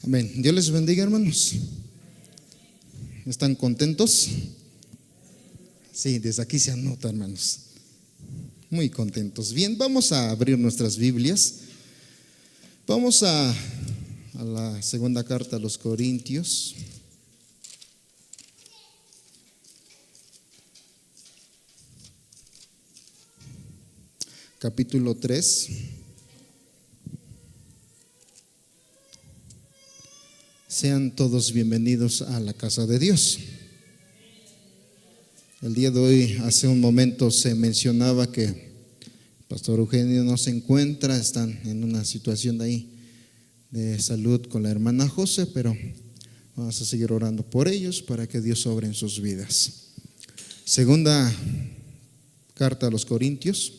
Amén. Dios les bendiga, hermanos. ¿Están contentos? Sí, desde aquí se anota, hermanos. Muy contentos. Bien, vamos a abrir nuestras Biblias. Vamos a la segunda carta a los Corintios. Capítulo 3. Sean todos bienvenidos a la casa de Dios. El día de hoy, hace un momento se mencionaba que el pastor Eugenio no se encuentra, están en una situación de ahí de salud con la hermana José, pero vamos a seguir orando por ellos para que Dios obre en sus vidas. Segunda carta a los Corintios.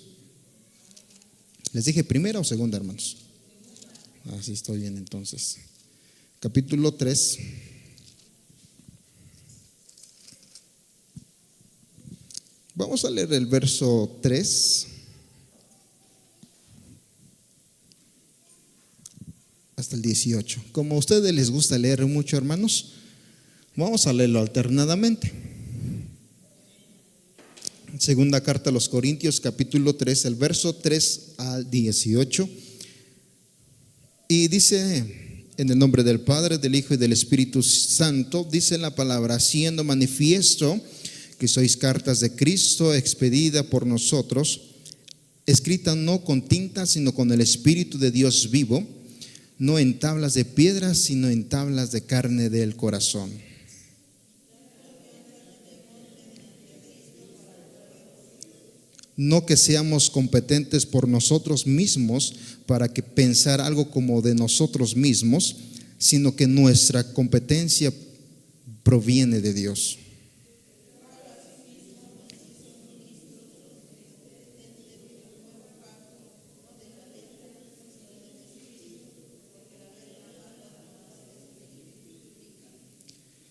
¿Les dije primera o segunda, hermanos? Así estoy bien entonces. Capítulo 3. Vamos a leer el verso 3 hasta el 18. Como a ustedes les gusta leer mucho, hermanos, vamos a leerlo alternadamente. Segunda carta a los Corintios, capítulo 3, el verso 3 al 18. Y dice: en el nombre del Padre, del Hijo y del Espíritu Santo, dice la palabra, siendo manifiesto que sois cartas de Cristo, expedida por nosotros, escrita no con tinta, sino con el Espíritu de Dios vivo, no en tablas de piedra, sino en tablas de carne del corazón. No que seamos competentes por nosotros mismos para que pensar algo como de nosotros mismos, sino que nuestra competencia proviene de Dios.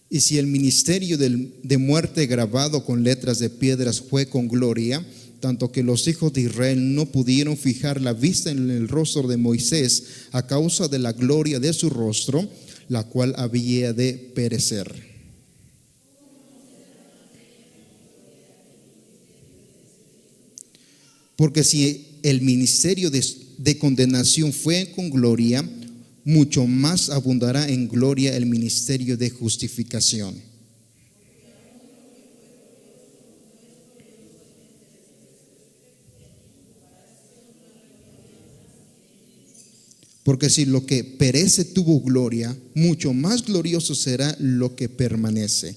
Y si el ministerio de muerte grabado con letras de piedras fue con gloria, tanto que los hijos de Israel no pudieron fijar la vista en el rostro de Moisés a causa de la gloria de su rostro, la cual había de perecer. Porque si el ministerio de condenación fue con gloria, mucho más abundará en gloria el ministerio de justificación. Porque si lo que perece tuvo gloria, mucho más glorioso será lo que permanece.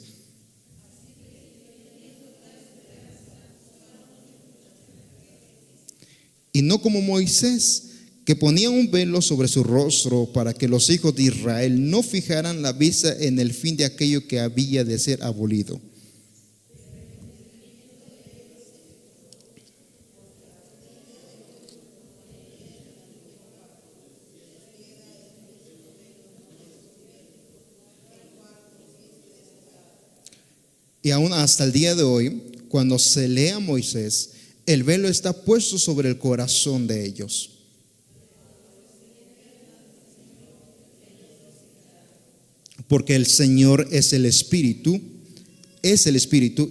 Y no como Moisés, que ponía un velo sobre su rostro para que los hijos de Israel no fijaran la vista en el fin de aquello que había de ser abolido. Y aún hasta el día de hoy, cuando se lee a Moisés, el velo está puesto sobre el corazón de ellos. Porque el Señor es el Espíritu,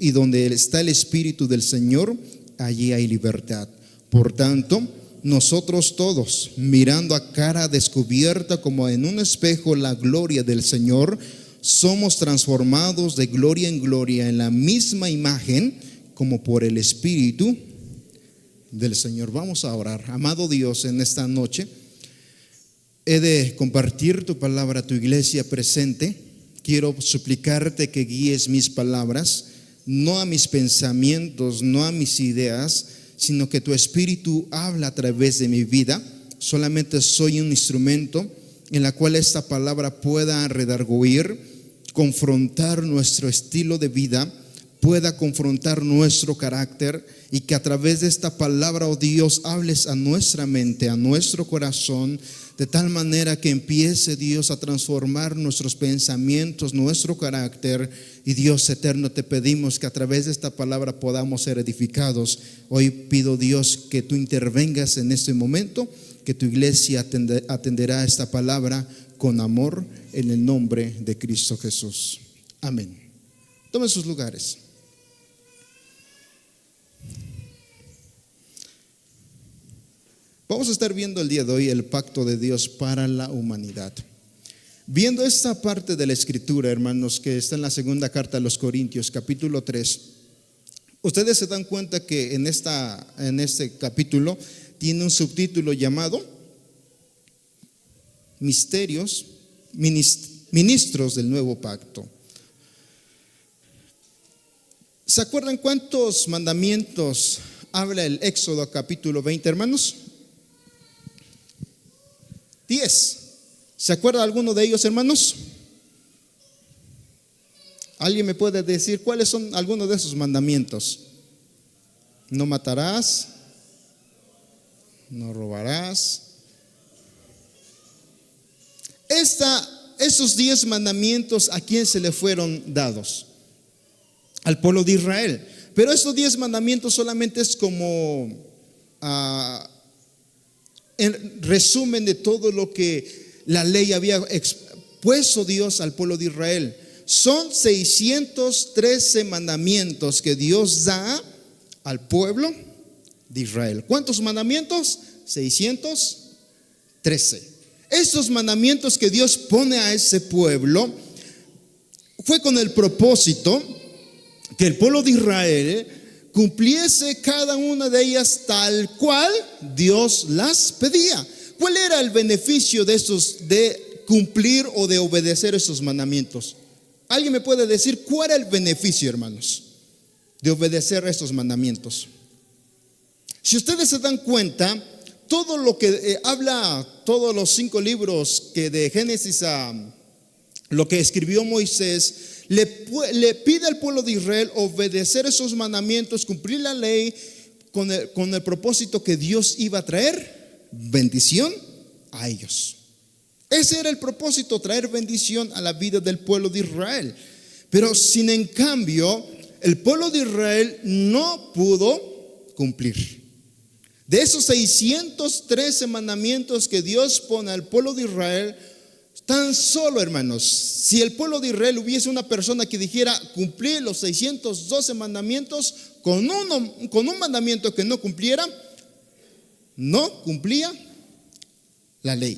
y donde está el Espíritu del Señor, allí hay libertad. Por tanto, nosotros todos, mirando a cara descubierta como en un espejo la gloria del Señor, somos transformados de gloria en gloria en la misma imagen como por el Espíritu del Señor. Vamos a orar. Amado Dios, en esta noche he de compartir tu palabra a tu iglesia presente. Quiero suplicarte que guíes mis palabras, no a mis pensamientos, no a mis ideas, sino que tu Espíritu habla a través de mi vida. Solamente soy un instrumento en la cual esta palabra pueda redarguir, confrontar nuestro estilo de vida, pueda confrontar nuestro carácter, y que a través de esta palabra, oh Dios, hables a nuestra mente, a nuestro corazón, de tal manera que empiece, Dios, a transformar nuestros pensamientos, nuestro carácter. Y Dios eterno, te pedimos que a través de esta palabra podamos ser edificados. Hoy pido, Dios, que tú intervengas en este momento, que tu iglesia atenderá esta palabra con amor en el nombre de Cristo Jesús. Amén. Tomen sus lugares. Vamos a estar viendo el día de hoy el pacto de Dios para la humanidad. Viendo esta parte de la escritura, hermanos, que está en la segunda carta a los Corintios, capítulo 3, ustedes se dan cuenta que en este capítulo tiene un subtítulo llamado Misterios, Ministros del Nuevo Pacto. ¿Se acuerdan cuántos mandamientos habla el Éxodo capítulo 20, hermanos? 10. ¿Se acuerda alguno de ellos, hermanos? ¿Alguien me puede decir cuáles son algunos de esos mandamientos? No matarás, no robarás. Esos 10 mandamientos, ¿a quién se le fueron dados? Al pueblo de Israel. Pero esos 10 mandamientos solamente es como en resumen de todo lo que la ley había expuesto Dios al pueblo de Israel. Son 613 mandamientos que Dios da al pueblo de Israel. ¿Cuántos mandamientos? 613. Estos mandamientos que Dios pone a ese pueblo fue con el propósito que el pueblo de Israel cumpliese cada una de ellas tal cual Dios las pedía. ¿Cuál era el beneficio de cumplir o de obedecer esos mandamientos? ¿Alguien me puede decir cuál era el beneficio, hermanos, de obedecer estos mandamientos? Si ustedes se dan cuenta, todo lo que habla, todos los 5 libros que de Génesis a lo que escribió Moisés, le pide al pueblo de Israel obedecer esos mandamientos, cumplir la ley con el propósito que Dios iba a traer bendición a ellos. Ese era el propósito, traer bendición a la vida del pueblo de Israel. Pero sin en cambio, el pueblo de Israel no pudo cumplir. De esos 613 mandamientos que Dios pone al pueblo de Israel, tan solo, hermanos, si el pueblo de Israel hubiese una persona que dijera cumplir los 612 mandamientos, con un mandamiento que no cumpliera, no cumplía la ley.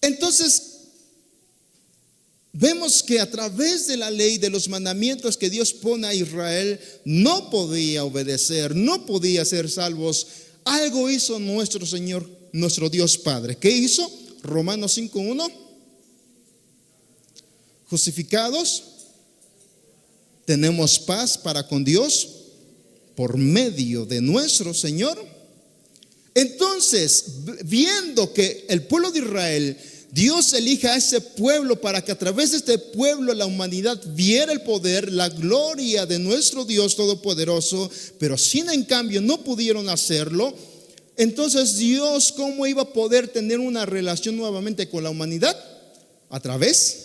Entonces, vemos que a través de la ley, de los mandamientos que Dios pone a Israel, no podía obedecer, no podía ser salvos. Algo hizo nuestro Señor, nuestro Dios Padre. ¿Qué hizo? Romanos 5:1. Justificados, tenemos paz para con Dios por medio de nuestro Señor. Entonces, viendo que el pueblo de Israel, Dios elige a ese pueblo para que a través de este pueblo la humanidad viera el poder, la gloria de nuestro Dios Todopoderoso, pero sin en cambio no pudieron hacerlo. Entonces Dios, ¿cómo iba a poder tener una relación nuevamente con la humanidad? A través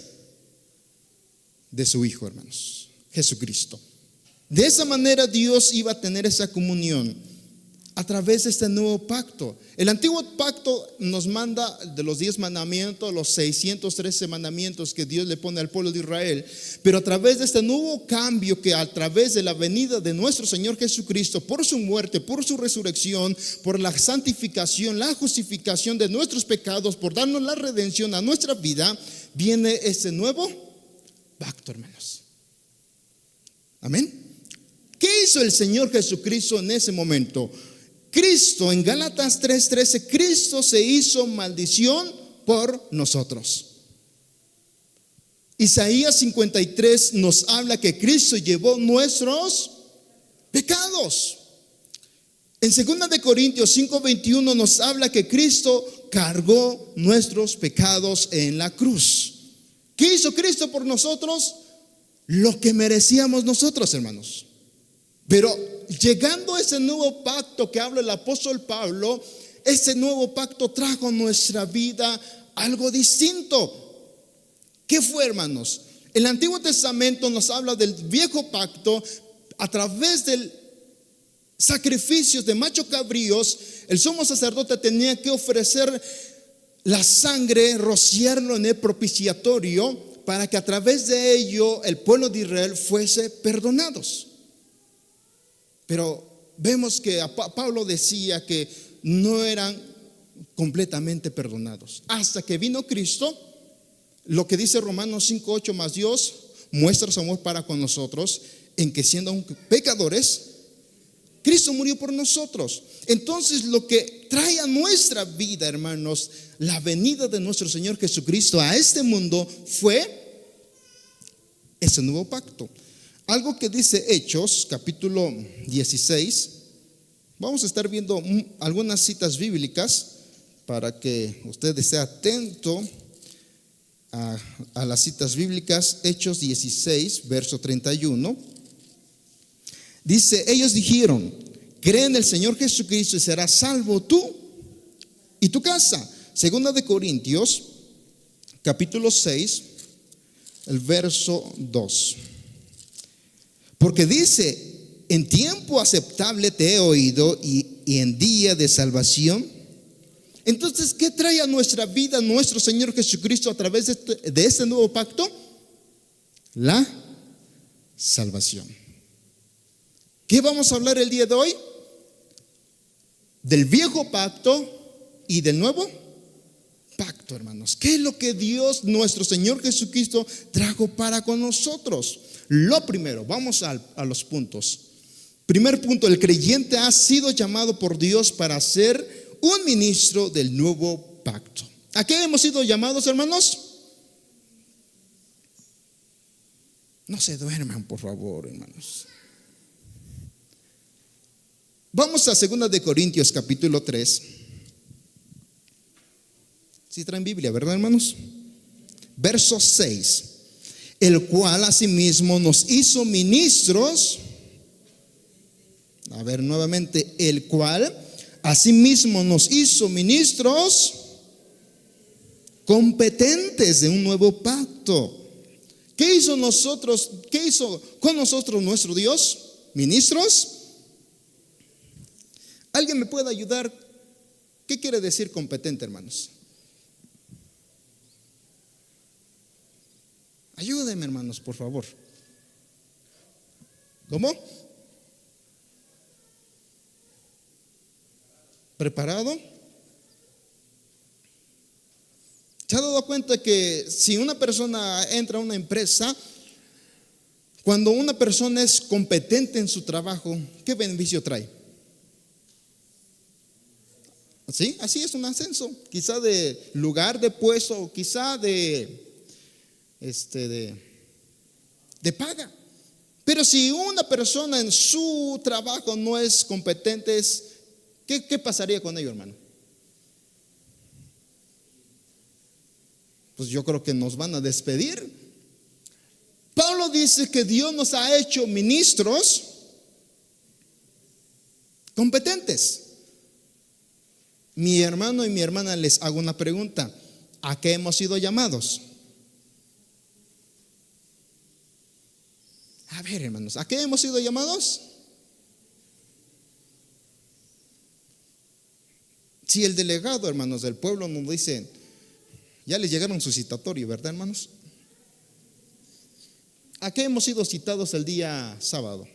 de su Hijo, hermanos, Jesucristo. De esa manera Dios iba a tener esa comunión a través de este nuevo pacto. El antiguo pacto nos manda de los 10 mandamientos, los 613 mandamientos que Dios le pone al pueblo de Israel. Pero a través de este nuevo cambio, que a través de la venida de nuestro Señor Jesucristo, por su muerte, por su resurrección, por la santificación, la justificación de nuestros pecados, por darnos la redención a nuestra vida, viene este nuevo pacto, hermanos. Amén. ¿Qué hizo el Señor Jesucristo en ese momento? Cristo, en Gálatas 3:13, Cristo se hizo maldición por nosotros. Isaías 53 nos habla que Cristo llevó nuestros pecados. En 2 de Corintios 5:21 nos habla que Cristo cargó nuestros pecados en la cruz. ¿Qué hizo Cristo por nosotros? Lo que merecíamos nosotros, hermanos. Pero llegando a ese nuevo pacto que habla el apóstol Pablo, ese nuevo pacto trajo a nuestra vida algo distinto. ¿Qué fue, hermanos? El Antiguo Testamento nos habla del viejo pacto. A través del sacrificios de macho cabríos, el sumo sacerdote tenía que ofrecer la sangre, rociarlo en el propiciatorio para que a través de ello el pueblo de Israel fuese perdonados. Pero vemos que Pablo decía que no eran completamente perdonados. Hasta que vino Cristo, lo que dice Romanos 5:8, más Dios muestra su amor para con nosotros, en que siendo aún pecadores, Cristo murió por nosotros. Entonces lo que trae a nuestra vida, hermanos, la venida de nuestro Señor Jesucristo a este mundo fue ese nuevo pacto. Algo que dice Hechos, capítulo 16. Vamos a estar viendo algunas citas bíblicas para que usted esté atento a las citas bíblicas. Hechos 16, verso 31. Dice: ellos dijeron: cree en el Señor Jesucristo y serás salvo tú y tu casa. Segunda de Corintios, capítulo 6, el verso 2. Porque dice: en tiempo aceptable te he oído y en día de salvación. Entonces, ¿qué trae a nuestra vida nuestro Señor Jesucristo a través de este nuevo pacto? La salvación. ¿Qué vamos a hablar el día de hoy? Del viejo pacto y del nuevo pacto, hermanos. ¿Qué es lo que Dios, nuestro Señor Jesucristo, trajo para con nosotros? Lo primero, vamos a los puntos. Primer punto: el creyente ha sido llamado por Dios para ser un ministro del nuevo pacto. ¿A qué hemos sido llamados, hermanos? No se duerman, por favor, hermanos. Vamos a 2 de Corintios, capítulo 3. Si traen Biblia, ¿verdad, hermanos? Verso 6. El cual asimismo nos hizo ministros. A ver, nuevamente: el cual asimismo nos hizo ministros competentes de un nuevo pacto. ¿Qué hizo con nosotros nuestro Dios? Ministros. ¿Alguien me puede ayudar? ¿Qué quiere decir competente, hermanos? Ayúdenme, hermanos, por favor. ¿Cómo? ¿Preparado? ¿Se ha dado cuenta que si una persona entra a una empresa, cuando una persona es competente en su trabajo, qué beneficio trae? ¿Sí? Así es, un ascenso, quizá de lugar de puesto, o quizá de paga. Pero si una persona en su trabajo no es competente, ¿qué pasaría con ello, hermano? Pues yo creo que nos van a despedir. Pablo dice que Dios nos ha hecho ministros competentes. Mi hermano y mi hermana, les hago una pregunta: ¿a qué hemos sido llamados? A ver, hermanos, ¿a qué hemos sido llamados? Si el delegado, hermanos, del pueblo nos dice: ya les llegaron su citatorio, ¿verdad, hermanos? ¿A qué hemos sido citados el día sábado?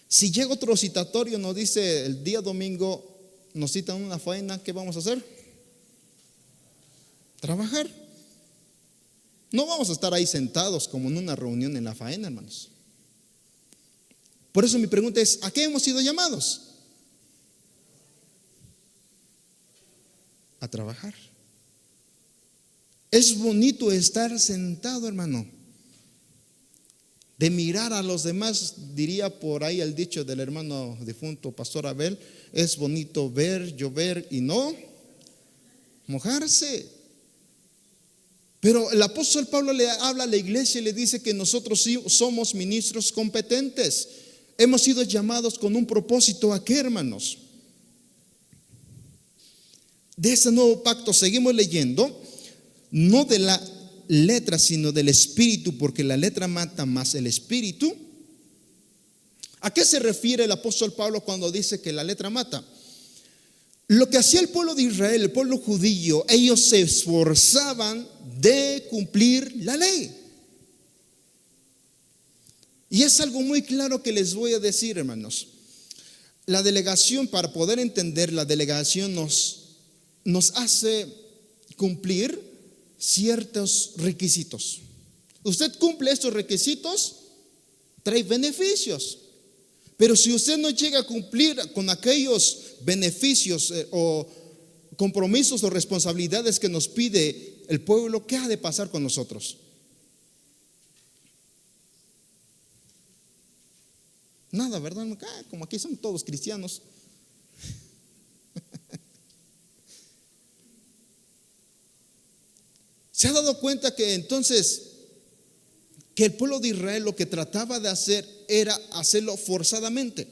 Si llega otro citatorio, nos dice el día domingo, nos citan una faena, ¿qué vamos a hacer? Trabajar. No vamos a estar ahí sentados como en una reunión en la faena, hermanos. Por eso mi pregunta es: ¿a qué hemos sido llamados? A trabajar. Es bonito estar sentado, hermano, de mirar a los demás. Diría por ahí el dicho del hermano difunto Pastor Abel: es bonito ver llover y no mojarse. Pero el apóstol Pablo le habla a la iglesia y le dice que nosotros sí somos ministros competentes. Hemos sido llamados con un propósito. ¿A qué, hermanos? De ese nuevo pacto seguimos leyendo, no de la letra, sino del espíritu, porque la letra mata, más el espíritu. ¿A qué se refiere el apóstol Pablo cuando dice que la letra mata? lo que hacía el pueblo de Israel, el pueblo judío, ellos se esforzaban de cumplir la ley. Y es algo muy claro que les voy a decir, hermanos. La delegación, para poder entender, la delegación nos hace cumplir ciertos requisitos. Usted cumple estos requisitos, trae beneficios. Pero si usted no llega a cumplir con aquellos beneficios o compromisos o responsabilidades que nos pide el pueblo, ¿qué ha de pasar con nosotros? Nada, ¿verdad? Como aquí son todos cristianos. ¿Se ha dado cuenta que entonces que el pueblo de Israel lo que trataba de hacer era hacerlo forzadamente?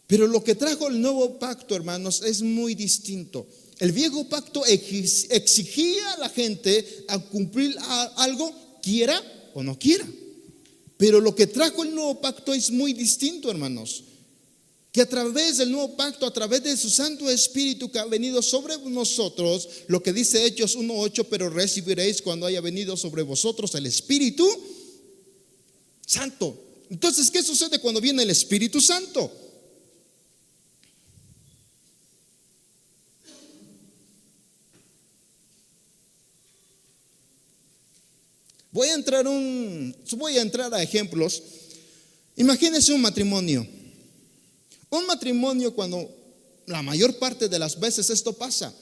Pero lo que trajo el nuevo pacto, hermanos, es muy distinto. El viejo pacto exigía a la gente a cumplir algo, quiera o no quiera. Pero lo que trajo el nuevo pacto es muy distinto, hermanos. Que a través del nuevo pacto, a través de su Santo Espíritu que ha venido sobre nosotros, lo que dice Hechos 1:8, pero recibiréis cuando haya venido sobre vosotros el Espíritu Santo. Entonces, ¿qué sucede cuando viene el Espíritu Santo? Voy a entrar a ejemplos. Imagínense un matrimonio. Un matrimonio, cuando la mayor parte de las veces esto pasa,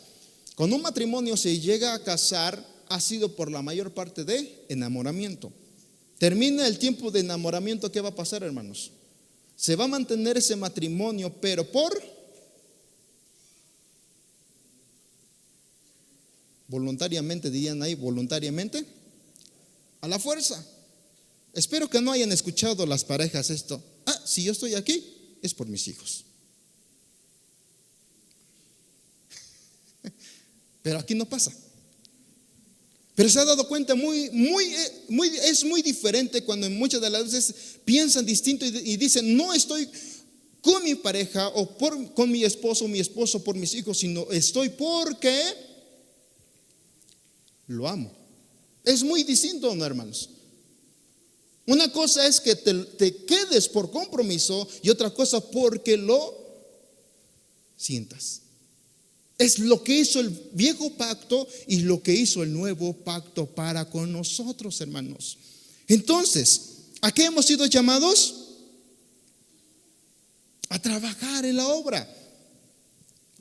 cuando un matrimonio se llega a casar, ha sido por la mayor parte de enamoramiento. Termina el tiempo de enamoramiento, ¿qué va a pasar, hermanos? Se va a mantener ese matrimonio, pero voluntariamente, dirían ahí, voluntariamente, a la fuerza. Espero que no hayan escuchado las parejas esto. Si yo estoy aquí, es por mis hijos. Pero aquí no pasa. Pero se ha dado cuenta, es muy diferente cuando en muchas de las veces piensan distinto y dicen, no estoy con mi pareja o con mi esposo por mis hijos, sino estoy porque lo amo. Es muy distinto, ¿no, hermanos? Una cosa es que te quedes por compromiso y otra cosa porque lo sientas. Es lo que hizo el viejo pacto y lo que hizo el nuevo pacto para con nosotros, hermanos. Entonces, ¿a qué hemos sido llamados? A trabajar en la obra.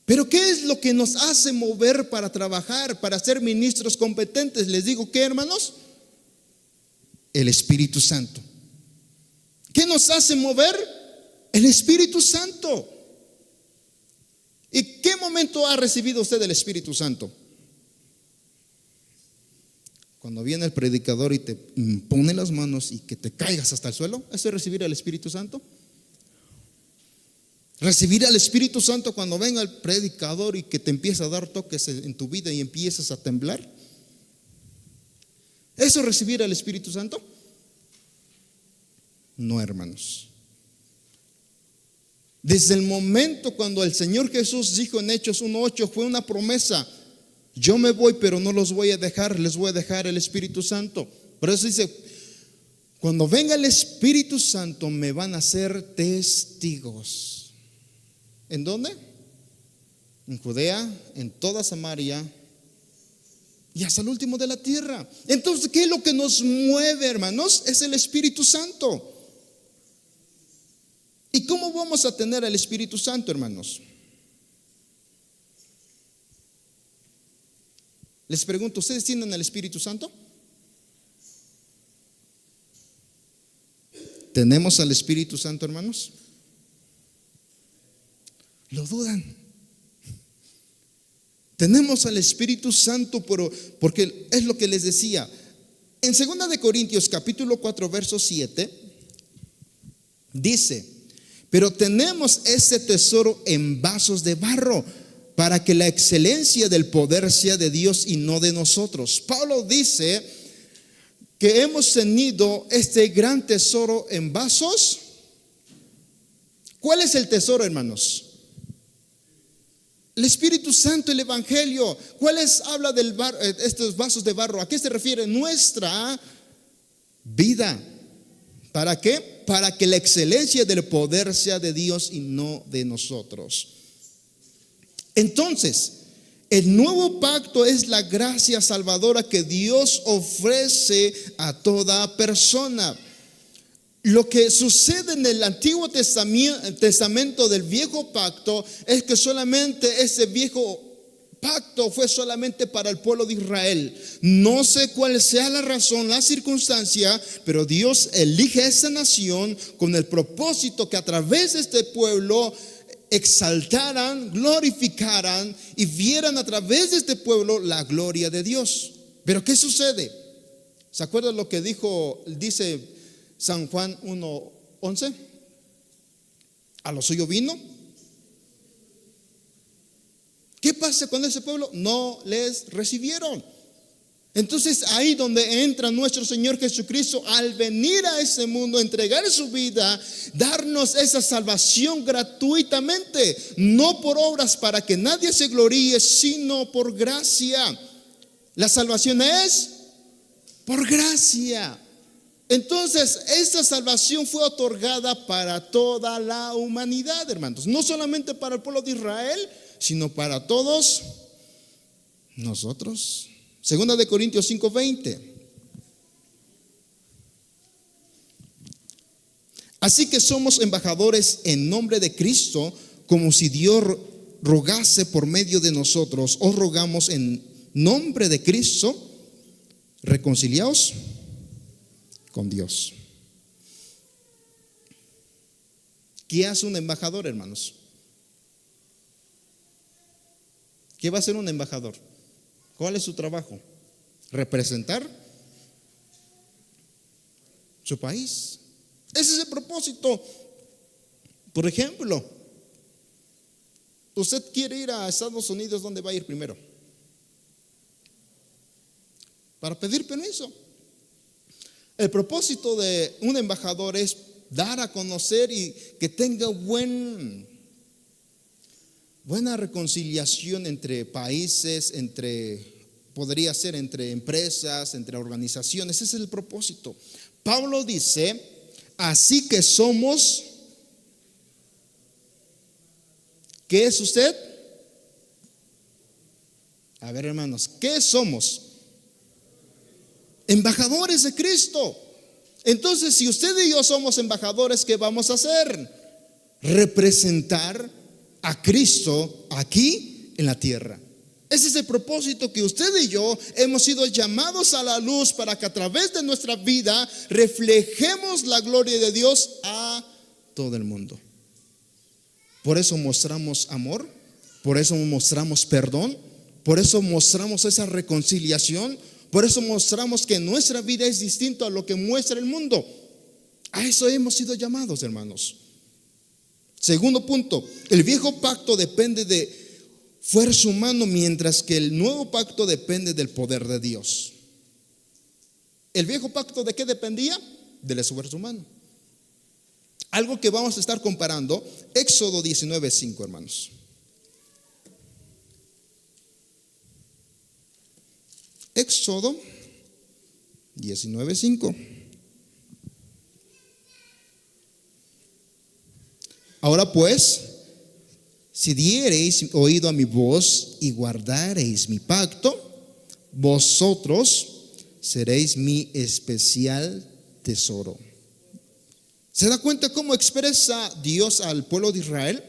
Pero ¿qué es lo que nos hace mover para trabajar, para ser ministros competentes? Les digo, ¿qué, hermanos? El Espíritu Santo. ¿Qué nos hace mover? El Espíritu Santo. ¿Y qué momento ha recibido usted el Espíritu Santo? Cuando viene el predicador y te pone las manos y que te caigas hasta el suelo. ¿Eso es recibir al Espíritu Santo? Recibir al Espíritu Santo cuando venga el predicador y que te empieza a dar toques en tu vida y empiezas a temblar. ¿Eso es recibir al Espíritu Santo? No, hermanos. Desde el momento cuando el Señor Jesús dijo en Hechos 1:8, fue una promesa: yo me voy, pero no los voy a dejar, les voy a dejar el Espíritu Santo. Por eso dice, cuando venga el Espíritu Santo me van a ser testigos. ¿En dónde? En Judea, en toda Samaria y hasta el último de la tierra. Entonces, ¿qué es lo que nos mueve, hermanos? Es el Espíritu Santo. ¿Y cómo vamos a tener el Espíritu Santo, hermanos? Les pregunto, ¿ustedes tienen el Espíritu Santo? ¿Tenemos al Espíritu Santo, hermanos? Lo dudan. Tenemos al Espíritu Santo, porque es lo que les decía. En 2 de Corintios capítulo 4 verso 7 dice: pero tenemos ese tesoro en vasos de barro, para que la excelencia del poder sea de Dios y no de nosotros. Pablo dice que hemos tenido este gran tesoro en vasos. ¿Cuál es el tesoro, hermanos? El Espíritu Santo, el Evangelio. ¿Cuáles habla del estos vasos de barro? ¿A qué se refiere? Nuestra vida. ¿Para qué? Para que la excelencia del poder sea de Dios y no de nosotros. Entonces, el nuevo pacto es la gracia salvadora que Dios ofrece a toda persona. Lo que sucede en el Antiguo Testamento del Viejo Pacto es que solamente ese viejo pacto fue solamente para el pueblo de Israel. No sé cuál sea la razón, la circunstancia, pero Dios elige a esa nación con el propósito que a través de este pueblo exaltaran, glorificaran y vieran a través de este pueblo la gloria de Dios. Pero ¿qué sucede? ¿Se acuerdan lo que dice San Juan 1:11? A lo suyo vino. ¿Qué pasa con ese pueblo? No les recibieron. Entonces ahí donde entra nuestro Señor Jesucristo al venir a ese mundo, entregar su vida, darnos esa salvación gratuitamente, no por obras para que nadie se gloríe, sino por gracia. La salvación es por gracia. Entonces esta salvación fue otorgada para toda la humanidad, hermanos, no solamente para el pueblo de Israel, sino para todos nosotros. Segunda de Corintios 5:20. Así que somos embajadores en nombre de Cristo, como si Dios rogase por medio de nosotros. Os rogamos en nombre de Cristo, reconciliaos con Dios. ¿Qué hace un embajador, hermanos? ¿Qué va a hacer un embajador? ¿Cuál es su trabajo? Representar su país. Ese es el propósito. Por ejemplo, usted quiere ir a Estados Unidos, ¿dónde va a ir primero? Para pedir permiso. El propósito de un embajador es dar a conocer y que tenga buena reconciliación entre países, podría ser entre empresas, entre organizaciones. Ese es el propósito. Pablo dice, así que somos, ¿qué es usted? A ver, hermanos, ¿qué somos? Embajadores de Cristo. Entonces, si usted y yo somos embajadores, ¿qué vamos a hacer? Representar a Cristo aquí en la tierra. Ese es el propósito, que usted y yo hemos sido llamados a la luz para que a través de nuestra vida reflejemos la gloria de Dios a todo el mundo. Por eso mostramos amor, por eso mostramos perdón, por eso mostramos esa reconciliación, por eso mostramos que nuestra vida es distinta a lo que muestra el mundo. A eso hemos sido llamados, hermanos. Segundo punto, el viejo pacto depende de fuerza humana, mientras que el nuevo pacto depende del poder de Dios. ¿El viejo pacto de qué dependía? Del esfuerzo humano. Algo que vamos a estar comparando, Éxodo 19:5, hermanos. Éxodo 19:5. Ahora pues, si diereis oído a mi voz y guardareis mi pacto, vosotros seréis mi especial tesoro. ¿Se da cuenta cómo expresa Dios al pueblo de Israel?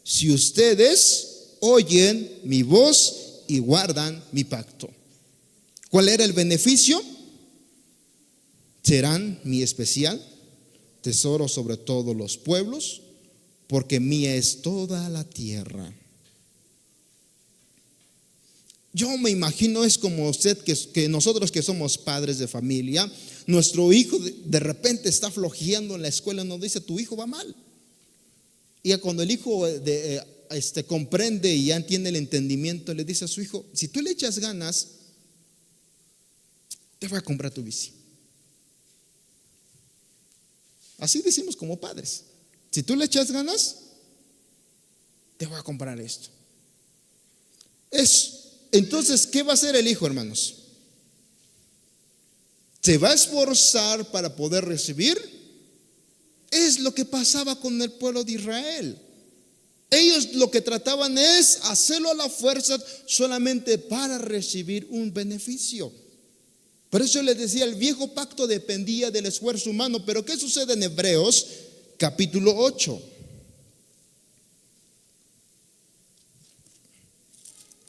Si ustedes oyen mi voz y guardan mi pacto. ¿Cuál era el beneficio? Serán mi especial tesoro sobre todos los pueblos, porque mía es toda la tierra. Yo me imagino, es como usted, que nosotros que somos padres de familia, nuestro hijo de repente está flojeando en la escuela y nos dice, tu hijo va mal. Y cuando el hijo comprende y ya tiene el entendimiento, le dice a su hijo, si tú le echas ganas, te voy a comprar tu bici. Así decimos como padres. Si tú le echas ganas, te voy a comprar esto. Entonces, ¿qué va a hacer el hijo, hermanos? ¿Se va a esforzar para poder recibir? Es lo que pasaba con el pueblo de Israel. Ellos lo que trataban es hacerlo a la fuerza solamente para recibir un beneficio. Por eso les decía, el viejo pacto dependía del esfuerzo humano. Pero ¿qué sucede en Hebreos capítulo 8?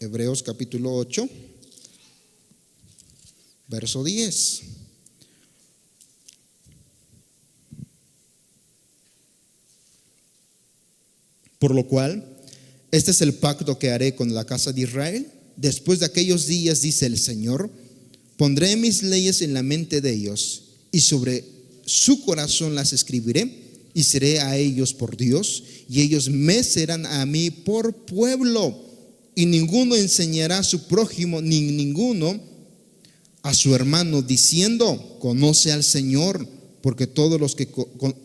Hebreos capítulo 8, verso 10. Por lo cual, este es el pacto que haré con la casa de Israel. Después de aquellos días, dice el Señor, pondré mis leyes en la mente de ellos y sobre su corazón las escribiré, y seré a ellos por Dios, y ellos me serán a mí por pueblo. Y ninguno enseñará a su prójimo, ni ninguno a su hermano, diciendo, conoce al Señor, porque todos los que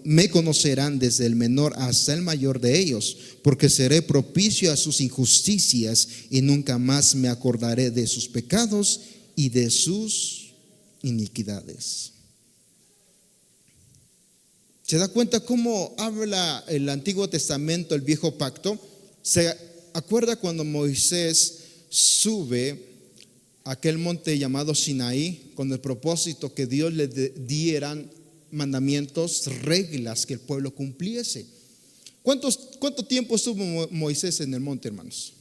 me conocerán, desde el menor hasta el mayor de ellos, porque seré propicio a sus injusticias y nunca más me acordaré de sus pecados y de sus iniquidades. ¿Se da cuenta cómo habla el Antiguo Testamento, el Viejo Pacto? ¿Se acuerda cuando Moisés sube a aquel monte llamado Sinaí con el propósito que Dios le dieran mandamientos, reglas que el pueblo cumpliese? ¿Cuánto tiempo estuvo Moisés en el monte, hermanos?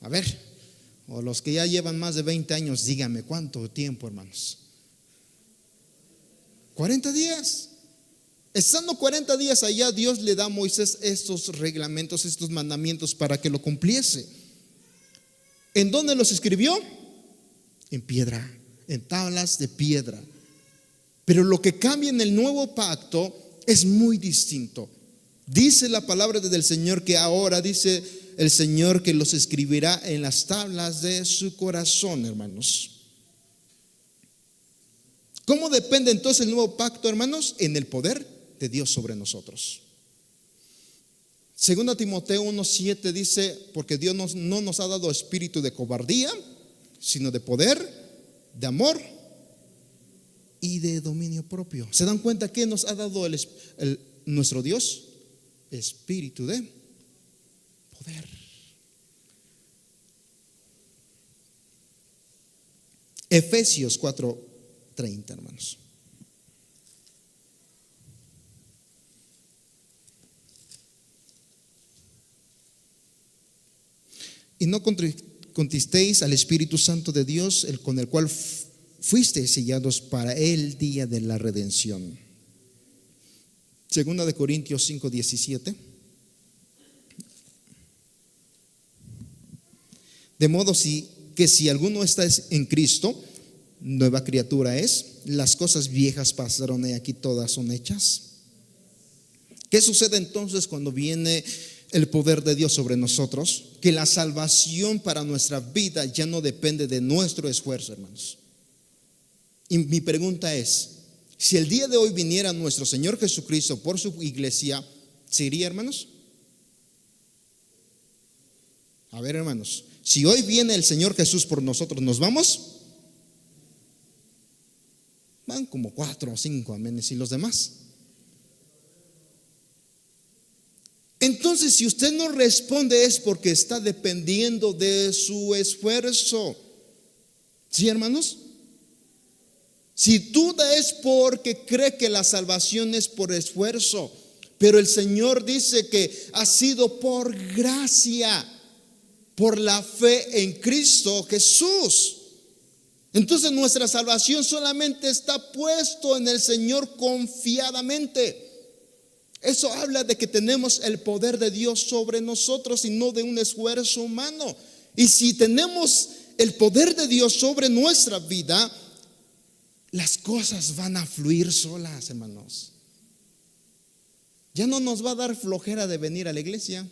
A ver, o los que ya llevan más de 20 años, díganme, ¿cuánto tiempo, hermanos? 40 días. Estando 40 días allá, Dios le da a Moisés estos reglamentos, estos mandamientos para que lo cumpliese. ¿En dónde los escribió? En piedra, en tablas de piedra. Pero lo que cambia en el nuevo pacto es muy distinto. Dice la palabra del Señor que ahora, dice el Señor, que los escribirá en las tablas de su corazón, hermanos. ¿Cómo depende entonces el nuevo pacto, hermanos? En el poder de Dios sobre nosotros. Segunda Timoteo 1:7 dice, porque Dios no nos ha dado espíritu de cobardía, sino de poder, de amor y de dominio propio. ¿Se dan cuenta que nos ha dado nuestro Dios? Espíritu de poder. Efesios 4:30, hermanos. Y no contristéis al Espíritu Santo de Dios, con el cual fuisteis sellados para el día de la redención. Segunda de Corintios 5:17. De modo que si alguno está en Cristo, nueva criatura es, las cosas viejas pasaron y aquí todas son hechas. ¿Qué sucede entonces cuando viene el poder de Dios sobre nosotros? Que la salvación para nuestra vida ya no depende de nuestro esfuerzo, hermanos. Y mi pregunta es, si el día de hoy viniera nuestro Señor Jesucristo por su iglesia, ¿se iría, hermanos? A ver, hermanos, si hoy viene el Señor Jesús por nosotros, ¿nos vamos? Van como 4 o 5 amenes, y los demás. Entonces, si usted no responde, es porque está dependiendo de su esfuerzo. ¿Sí, hermanos? Si duda, es porque cree que la salvación es por esfuerzo. Pero el Señor dice que ha sido por gracia, por la fe en Cristo Jesús. Entonces nuestra salvación solamente está puesto en el Señor confiadamente. Eso habla de que tenemos el poder de Dios sobre nosotros y no de un esfuerzo humano. Y si tenemos el poder de Dios sobre nuestra vida, las cosas van a fluir solas, hermanos. Ya no nos va a dar flojera de venir a la iglesia.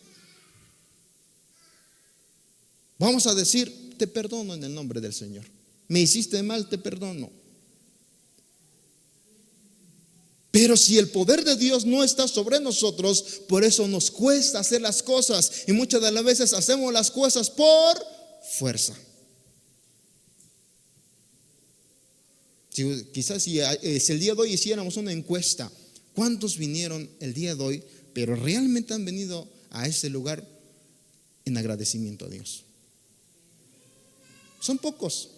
Vamos a decir, te perdono en el nombre del Señor. Me hiciste mal, te perdono. Pero si el poder de Dios no está sobre nosotros, por eso nos cuesta hacer las cosas. Y muchas de las veces hacemos las cosas por fuerza. Quizás si el día de hoy hiciéramos una encuesta, ¿cuántos vinieron el día de hoy, pero realmente han venido a ese lugar en agradecimiento a Dios? Son pocos.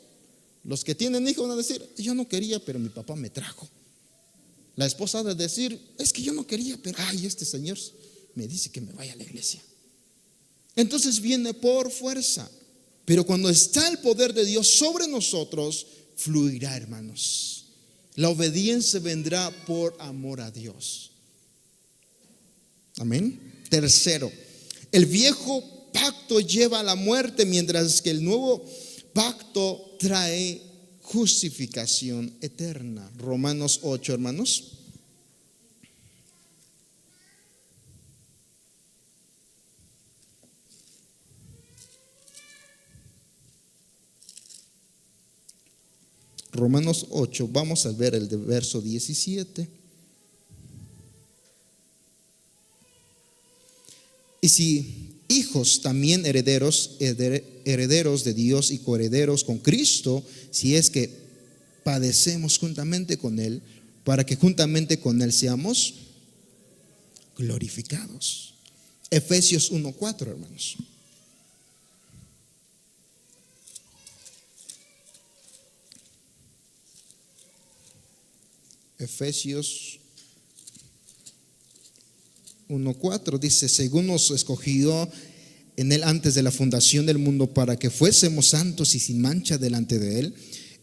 Los que tienen hijos van a decir: yo no quería, pero mi papá me trajo. La esposa ha de decir: es que yo no quería, pero este señor me dice que me vaya a la iglesia. Entonces viene por fuerza. Pero cuando está el poder de Dios sobre nosotros, fluirá, hermanos. La obediencia vendrá por amor a Dios. Amén. Tercero, el viejo pacto lleva a la muerte, mientras que el nuevo pacto trae justificación eterna. Romanos 8, hermanos. Romanos 8, vamos a ver el de verso 17. Y si hijos, también herederos de Dios y coherederos con Cristo, si es que padecemos juntamente con Él, para que juntamente con Él seamos glorificados. Efesios 1:4, hermanos. Efesios 1:4 dice: según nos escogió en Él antes de la fundación del mundo, para que fuésemos santos y sin mancha delante de Él,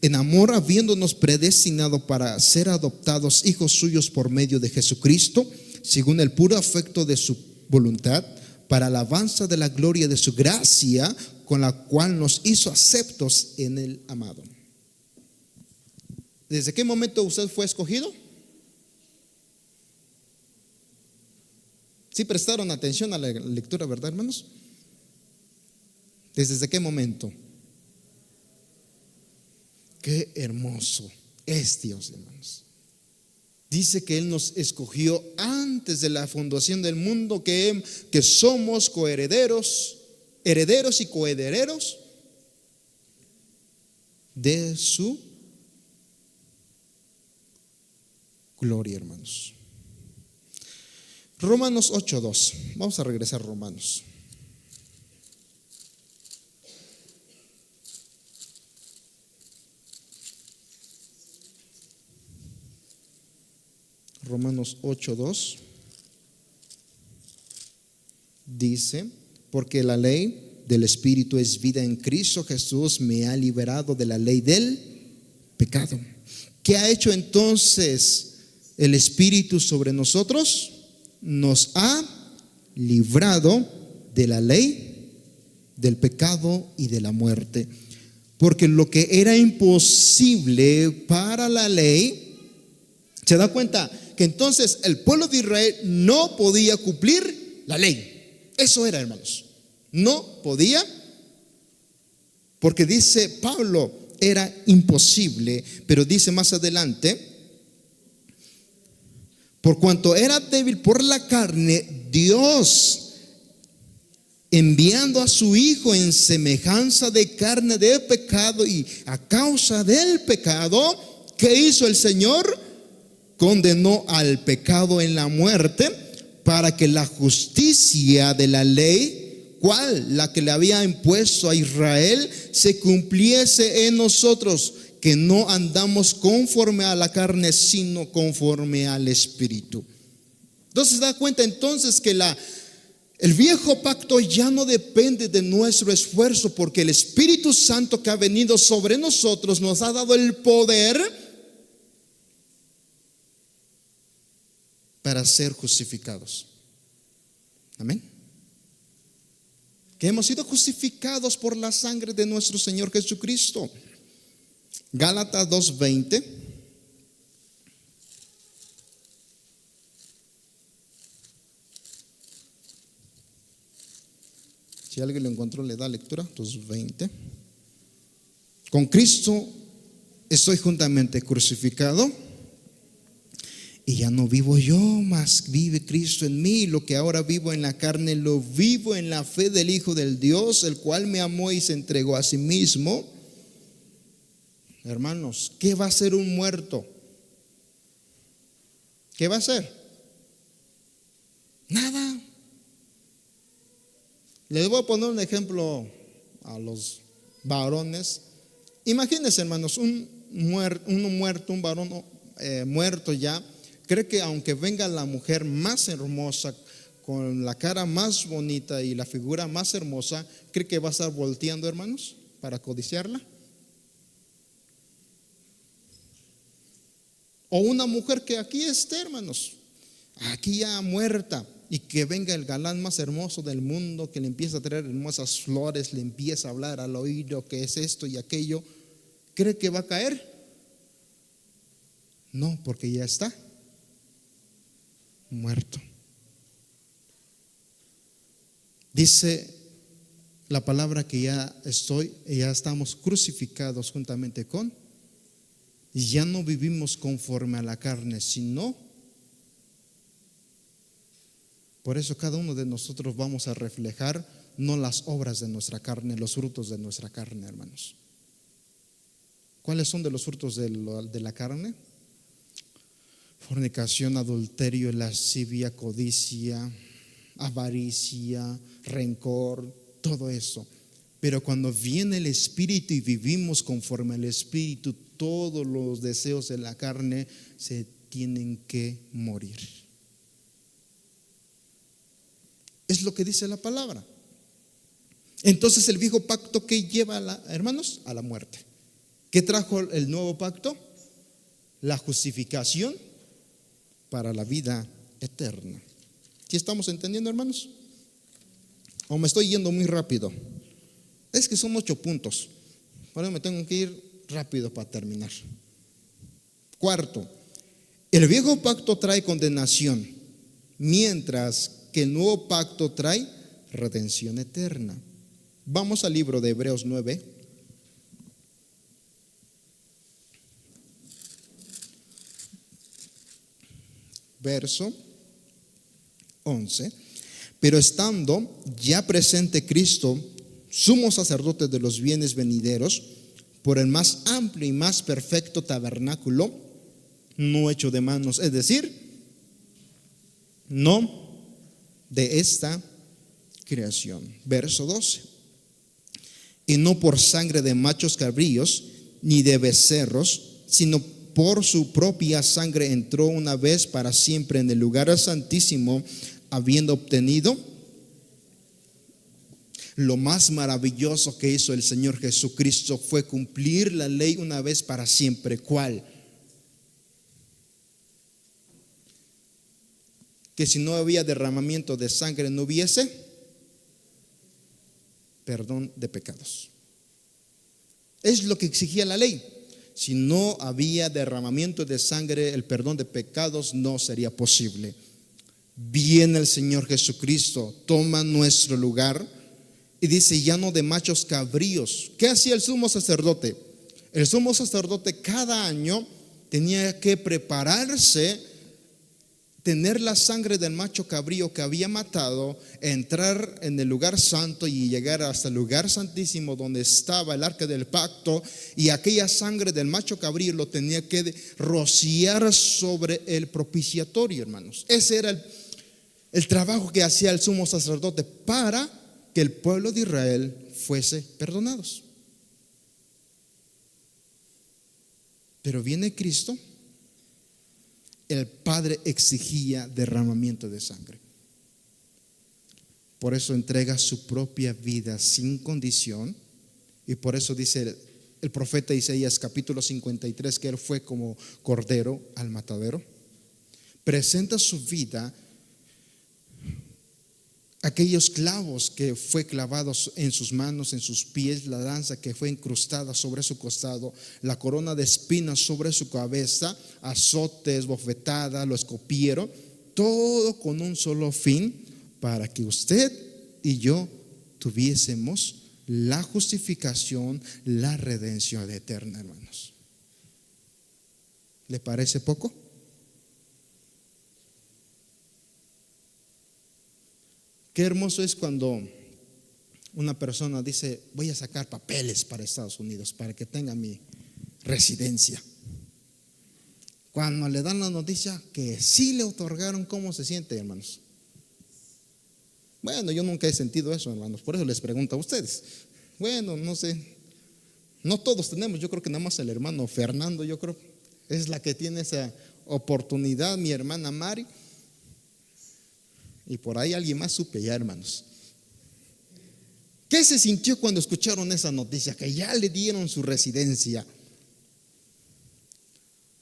en amor habiéndonos predestinado para ser adoptados hijos suyos por medio de Jesucristo, según el puro afecto de su voluntad, para alabanza de la gloria de su gracia, con la cual nos hizo aceptos en el amado. ¿Desde qué momento usted fue escogido? ¿Sí prestaron atención a la lectura, verdad, hermanos? ¿Desde qué momento? Qué hermoso es Dios, hermanos. Dice que Él nos escogió antes de la fundación del mundo, que somos coherederos, herederos y coherederos de su gloria, hermanos. Romanos 8:2. Vamos a regresar a Romanos. Romanos 8:2 dice: porque la ley del Espíritu es vida en Cristo Jesús, me ha liberado de la ley del pecado. ¿Qué ha hecho entonces el Espíritu sobre nosotros? Nos ha librado de la ley del pecado y de la muerte. Porque lo que era imposible para la ley, ¿se da cuenta? Que entonces el pueblo de Israel no podía cumplir la ley. Eso era, hermanos. No podía, porque dice Pablo, era imposible. Pero dice más adelante: por cuanto era débil por la carne, Dios, enviando a su Hijo en semejanza de carne de pecado, y a causa del pecado, ¿qué hizo el Señor? Condenó al pecado en la muerte, para que la justicia de la ley, ¿cuál? La que le había impuesto a Israel, se cumpliese en nosotros, que no andamos conforme a la carne, sino conforme al Espíritu. Entonces se da cuenta entonces que el viejo pacto ya no depende de nuestro esfuerzo, porque el Espíritu Santo que ha venido sobre nosotros nos ha dado el poder para ser justificados. Amén. Que hemos sido justificados por la sangre de nuestro Señor Jesucristo. Gálatas 2:20. Si alguien lo encontró, le da lectura. 2:20. Con Cristo estoy juntamente crucificado, Y ya no vivo yo, mas vive Cristo en mí. Lo que ahora vivo en la carne, lo vivo en la fe del Hijo del Dios, el cual me amó y se entregó a sí mismo. Hermanos, ¿qué va a hacer un muerto? ¿Qué va a hacer? Nada. Les voy a poner un ejemplo a los varones. Imagínense, hermanos, un varón muerto ya. ¿Cree que aunque venga la mujer más hermosa, con la cara más bonita y la figura más hermosa, cree que va a estar volteando, hermanos, para codiciarla? O una mujer que aquí esté, hermanos, aquí ya muerta, y que venga el galán más hermoso del mundo, que le empieza a traer hermosas flores, le empieza a hablar al oído que es esto y aquello, ¿cree que va a caer? No, porque ya está muerto. Dice la palabra que ya estamos crucificados juntamente con, y ya no vivimos conforme a la carne, sino, por eso cada uno de nosotros vamos a reflejar no las obras de nuestra carne, los frutos de nuestra carne, hermanos. ¿Cuáles son de los frutos de la carne? Fornicación, adulterio, lascivia, codicia, avaricia, rencor, todo eso. Pero cuando viene el Espíritu y vivimos conforme al Espíritu, todos los deseos de la carne se tienen que morir. Es lo que dice la palabra. Entonces el viejo pacto, ¿qué lleva, hermanos? A la muerte. ¿Qué trajo el nuevo pacto? La justificación para la vida eterna. ¿Sí estamos entendiendo, hermanos? ¿O me estoy yendo muy rápido? Es que son 8 puntos. Ahora me tengo que ir rápido para terminar. Cuarto, el viejo pacto trae condenación, mientras que el nuevo pacto trae redención eterna. Vamos al libro de Hebreos 9. Verso 11. Pero estando ya presente Cristo, sumo sacerdote de los bienes venideros, por el más amplio y más perfecto tabernáculo, no hecho de manos, es decir, no de esta creación. Verso 12. Y no por sangre de machos cabríos, ni de becerros, sino por su propia sangre entró una vez para siempre en el lugar santísimo, habiendo obtenido lo más maravilloso que hizo el Señor Jesucristo fue cumplir la ley una vez para siempre. ¿Cuál? Que si no había derramamiento de sangre no hubiese perdón de pecados. Es lo que exigía la ley. Si no había derramamiento de sangre, el perdón de pecados no sería posible. Viene el Señor Jesucristo, toma nuestro lugar y dice, ya no de machos cabríos. ¿Qué hacía el sumo sacerdote? El sumo sacerdote cada año tenía que prepararse, tener la sangre del macho cabrío que había matado, entrar en el lugar santo y llegar hasta el lugar santísimo donde estaba el arca del pacto, y aquella sangre del macho cabrío lo tenía que rociar sobre el propiciatorio, hermanos. Ese era el trabajo que hacía el sumo sacerdote para que el pueblo de Israel fuese perdonados. Pero viene Cristo. El Padre exigía derramamiento de sangre. Por eso entrega su propia vida sin condición. Y por eso dice el profeta Isaías capítulo 53 que él fue como cordero al matadero. Presenta su vida, aquellos clavos que fue clavados en sus manos, en sus pies, la lanza que fue incrustada sobre su costado, la corona de espinas sobre su cabeza, azotes, bofetadas, lo escopieron, todo con un solo fin, para que usted y yo tuviésemos la justificación, la redención eterna, hermanos. ¿Le parece poco? Qué hermoso es cuando una persona dice: voy a sacar papeles para Estados Unidos para que tenga mi residencia. Cuando le dan la noticia que sí le otorgaron, ¿cómo se siente, hermanos? Bueno, yo nunca he sentido eso, hermanos, por eso les pregunto a ustedes. Bueno, no sé, no todos tenemos, yo creo que nada más el hermano Fernando, yo creo, es la que tiene esa oportunidad, mi hermana Mari, y por ahí alguien más supe ya, hermanos. ¿Qué se sintió cuando escucharon esa noticia? Que ya le dieron su residencia.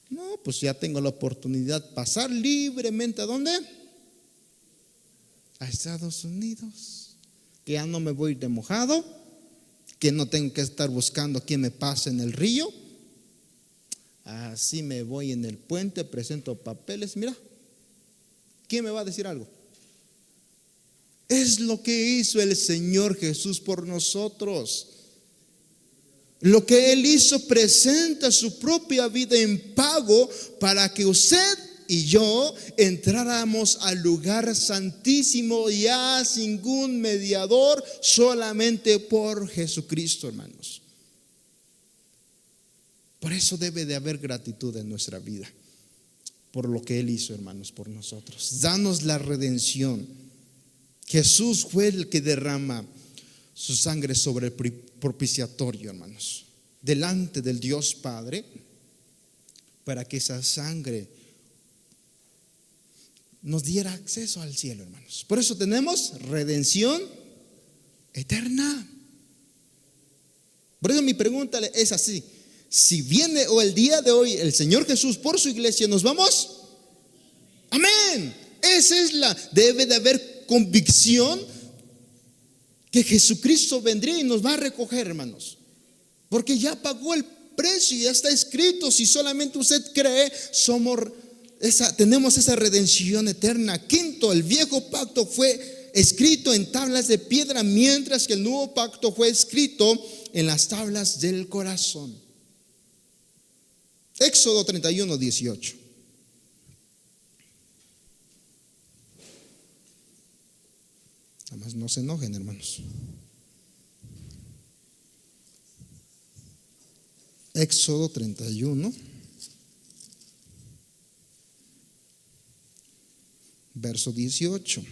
No, pues ya tengo la oportunidad de pasar libremente. ¿A dónde? A Estados Unidos. Que ya no me voy de mojado, que no tengo que estar buscando quién me pase en el río. Así me voy en el puente, presento papeles. Mira, ¿quién me va a decir algo? Es lo que hizo el Señor Jesús por nosotros. Lo que Él hizo, presenta su propia vida en pago para que usted y yo entráramos al lugar santísimo, ya sin ningún mediador, solamente por Jesucristo, hermanos. Por eso debe de haber gratitud en nuestra vida, por lo que Él hizo, hermanos, por nosotros. Danos la redención. Jesús fue el que derrama su sangre sobre el propiciatorio, hermanos, delante del Dios Padre, para que esa sangre nos diera acceso al cielo, hermanos. Por eso tenemos redención eterna. Por eso mi pregunta es así: si viene o el día de hoy el Señor Jesús por su iglesia, ¿nos vamos? Amén. Esa es debe de haber convicción que Jesucristo vendría y nos va a recoger, hermanos, porque ya pagó el precio y ya está escrito. Si solamente usted cree, tenemos esa redención eterna. Quinto, el viejo pacto fue escrito en tablas de piedra, mientras que el nuevo pacto fue escrito en las tablas del corazón. Éxodo 31:18. Nada más no se enojen, hermanos. Éxodo 31, verso 18.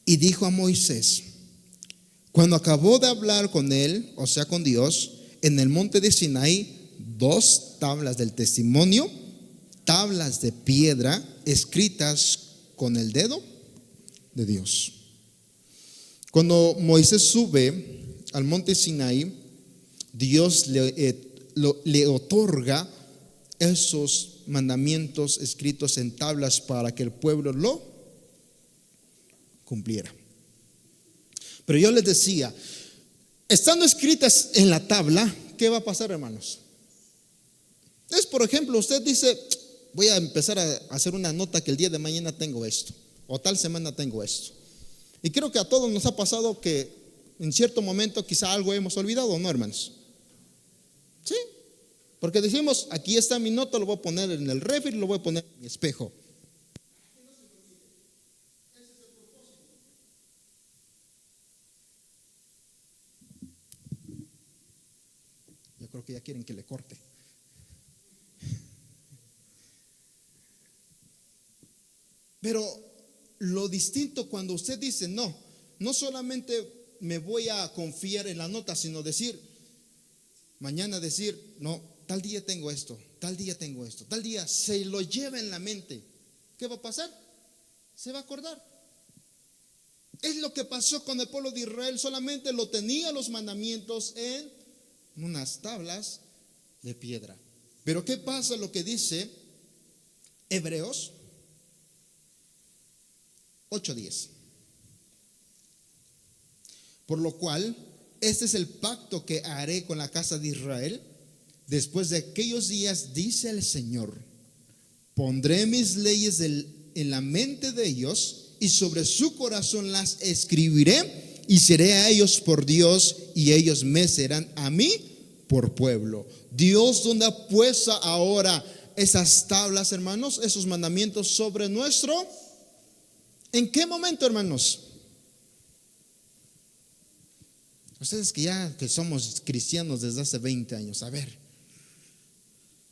Y dijo a Moisés, cuando acabó de hablar con él, o sea con Dios, en el monte de Sinaí, 2 tablas del testimonio, tablas de piedra escritas con el dedo de Dios. Cuando Moisés sube al monte Sinaí, Dios le otorga esos mandamientos escritos en tablas para que el pueblo lo cumpliera. Pero yo les decía, estando escritas en la tabla, ¿qué va a pasar, hermanos? Es, por ejemplo, usted dice, voy a empezar a hacer una nota que el día de mañana tengo esto, o tal semana tengo esto. Y creo que a todos nos ha pasado que en cierto momento quizá algo hemos olvidado, ¿no, hermanos? Sí, porque decimos, aquí está mi nota, lo voy a poner en el refri, lo voy a poner en mi espejo. Yo creo que ya quieren que le corte. Pero lo distinto cuando usted dice, no solamente me voy a confiar en la nota, sino decir, mañana decir, no, tal día tengo esto, tal día tengo esto, tal día, se lo lleva en la mente. ¿Qué va a pasar? Se va a acordar. Es lo que pasó con el pueblo de Israel, solamente lo tenía los mandamientos en unas tablas de piedra. Pero ¿qué pasa? Lo que dice Hebreos 8:10. Por lo cual, este es el pacto que haré con la casa de Israel. Después de aquellos días, dice el Señor, pondré mis leyes en la mente de ellos y sobre su corazón las escribiré y seré a ellos por Dios y ellos me serán a mí por pueblo. Dios, ¿dónde ha puesto ahora esas tablas, hermanos, esos mandamientos sobre nuestro ¿En qué momento, hermanos? Ustedes que somos cristianos desde hace 20 años, a ver,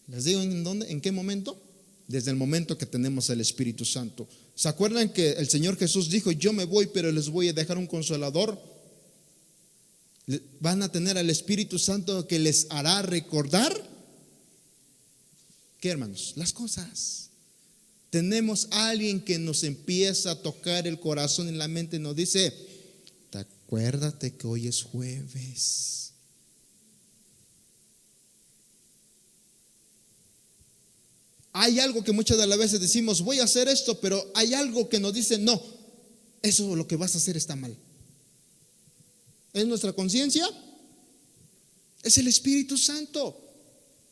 les digo en dónde, en qué momento. Desde el momento que tenemos el Espíritu Santo. ¿Se acuerdan que el Señor Jesús dijo: yo me voy, pero les voy a dejar un consolador? Van a tener al Espíritu Santo que les hará recordar, ¿qué, hermanos? Las cosas. Tenemos a alguien que nos empieza a tocar el corazón y la mente y nos dice: acuérdate que hoy es jueves. Hay algo que muchas de las veces decimos: voy a hacer esto, pero hay algo que nos dice: no, eso lo que vas a hacer está mal. ¿Es nuestra conciencia? Es el Espíritu Santo.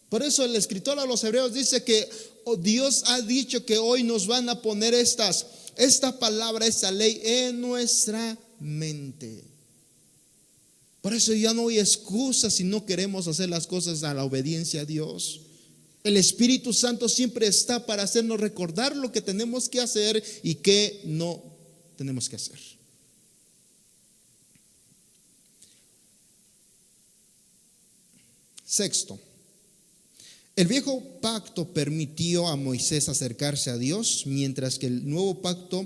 Por eso el escritor a los Hebreos dice que Dios ha dicho que hoy nos van a poner esta palabra, esta ley en nuestra mente. Por eso ya no hay excusa si no queremos hacer las cosas a la obediencia a Dios. El Espíritu Santo siempre está para hacernos recordar lo que tenemos que hacer y que no tenemos que hacer. Sexto, el viejo pacto permitió a Moisés acercarse a Dios, mientras que el nuevo pacto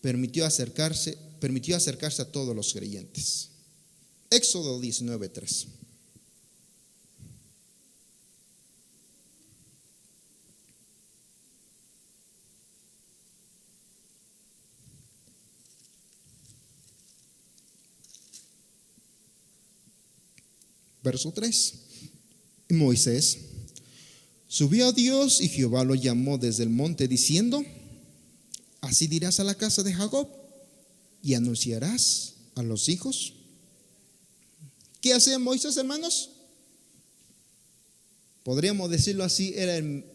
permitió acercarse a todos los creyentes. Éxodo 19:3. Verso 3. Moisés subió a Dios y Jehová lo llamó desde el monte diciendo: así dirás a la casa de Jacob y anunciarás a los hijos. ¿Qué hacía Moisés, hermanos? Podríamos decirlo así: era el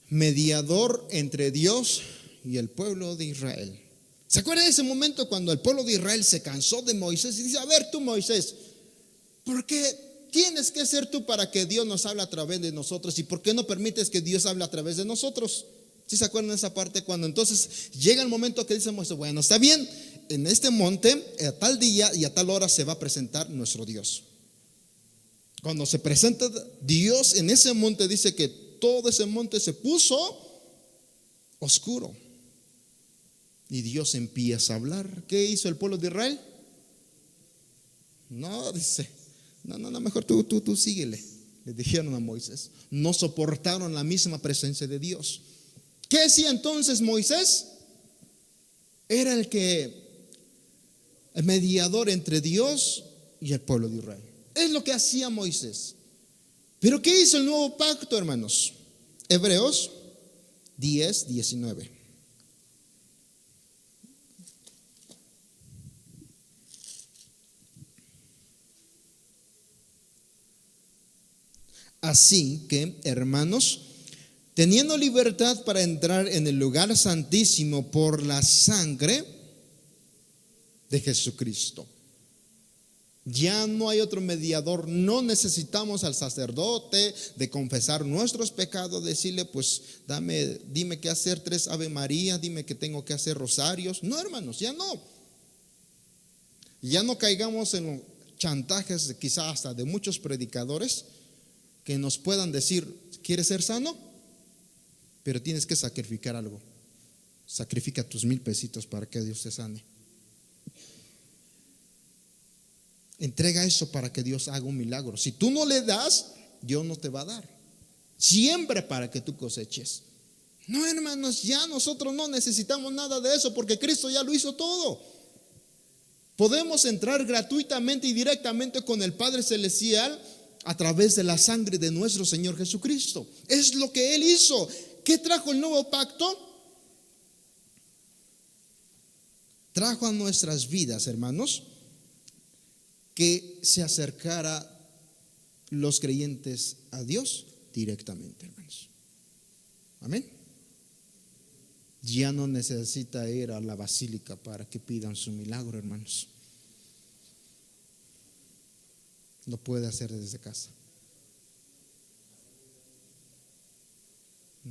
mediador entre Dios y el pueblo de Israel. ¿Se acuerdan de ese momento cuando el pueblo de Israel se cansó de Moisés y dice: a ver tú, Moisés, ¿por qué tienes que ser tú para que Dios nos hable a través de nosotros? ¿Y por qué no permites que Dios hable a través de nosotros? ¿Sí se acuerdan de esa parte? Cuando entonces llega el momento que dice Moisés: bueno, está bien, en este monte a tal día y a tal hora se va a presentar nuestro Dios. Cuando se presenta Dios en ese monte, dice que todo ese monte se puso oscuro y Dios empieza a hablar. ¿Qué hizo el pueblo de Israel? No, dice: no, mejor tú síguele. Le dijeron a Moisés. No soportaron la misma presencia de Dios. ¿Qué hacía entonces Moisés? Era el mediador entre Dios y el pueblo de Israel. Es lo que hacía Moisés. Pero ¿qué hizo el nuevo pacto, hermanos? Hebreos 10:19. Así que, hermanos, teniendo libertad para entrar en el lugar santísimo por la sangre de Jesucristo. Ya no hay otro mediador, no necesitamos al sacerdote de confesar nuestros pecados, decirle: pues dime qué hacer 3 Ave María, dime que tengo que hacer rosarios. No, hermanos, ya no. Ya no caigamos en los chantajes quizás hasta de muchos predicadores que nos puedan decir: ¿quieres ser sano? Pero tienes que sacrificar algo. Sacrifica tus 1,000 pesitos para que Dios te sane. Entrega eso para que Dios haga un milagro. Si tú no le das, Dios no te va a dar. Siembra para que tú coseches. No, hermanos, ya nosotros no necesitamos nada de eso, porque Cristo ya lo hizo todo. Podemos entrar gratuitamente y directamente con el Padre Celestial a través de la sangre de nuestro Señor Jesucristo. Es lo que Él hizo. ¿Qué trajo el nuevo pacto? Trajo a nuestras vidas, hermanos, que se acercara los creyentes a Dios directamente, hermanos. Amén. Ya no necesita ir a la basílica para que pidan su milagro, hermanos. Lo puede hacer desde casa.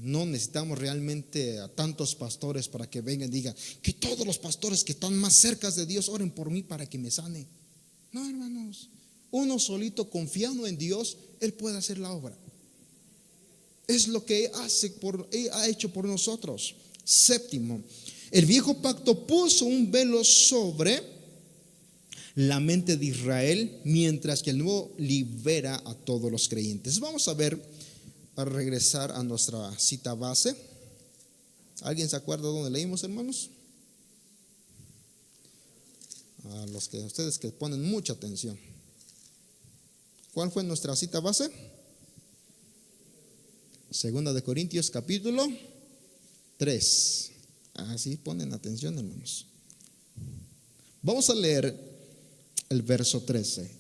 No necesitamos realmente a tantos pastores para que vengan y digan que todos los pastores que están más cerca de Dios oren por mí para que me sane. No, hermanos, uno solito confiando en Dios, Él puede hacer la obra. Es lo que ha hecho por nosotros. Séptimo, el viejo pacto puso un velo sobre la mente de Israel, mientras que el nuevo libera a todos los creyentes. Vamos a regresar a nuestra cita base. ¿Alguien se acuerda dónde leímos, hermanos? A ustedes que ponen mucha atención. ¿Cuál fue nuestra cita base? Segunda de Corintios capítulo 3. Así ponen atención, hermanos. Vamos a leer el verso 13.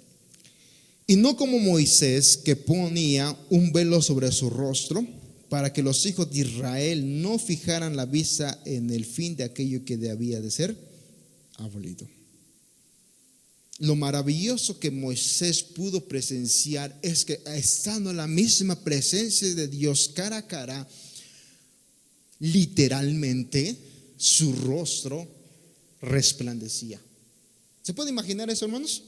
Y no como Moisés, que ponía un velo sobre su rostro, para que los hijos de Israel no fijaran la vista en el fin de aquello que debía de ser abolido. Lo maravilloso que Moisés pudo presenciar es que, estando en la misma presencia de Dios cara a cara, literalmente su rostro resplandecía. ¿Se puede imaginar eso, hermanos?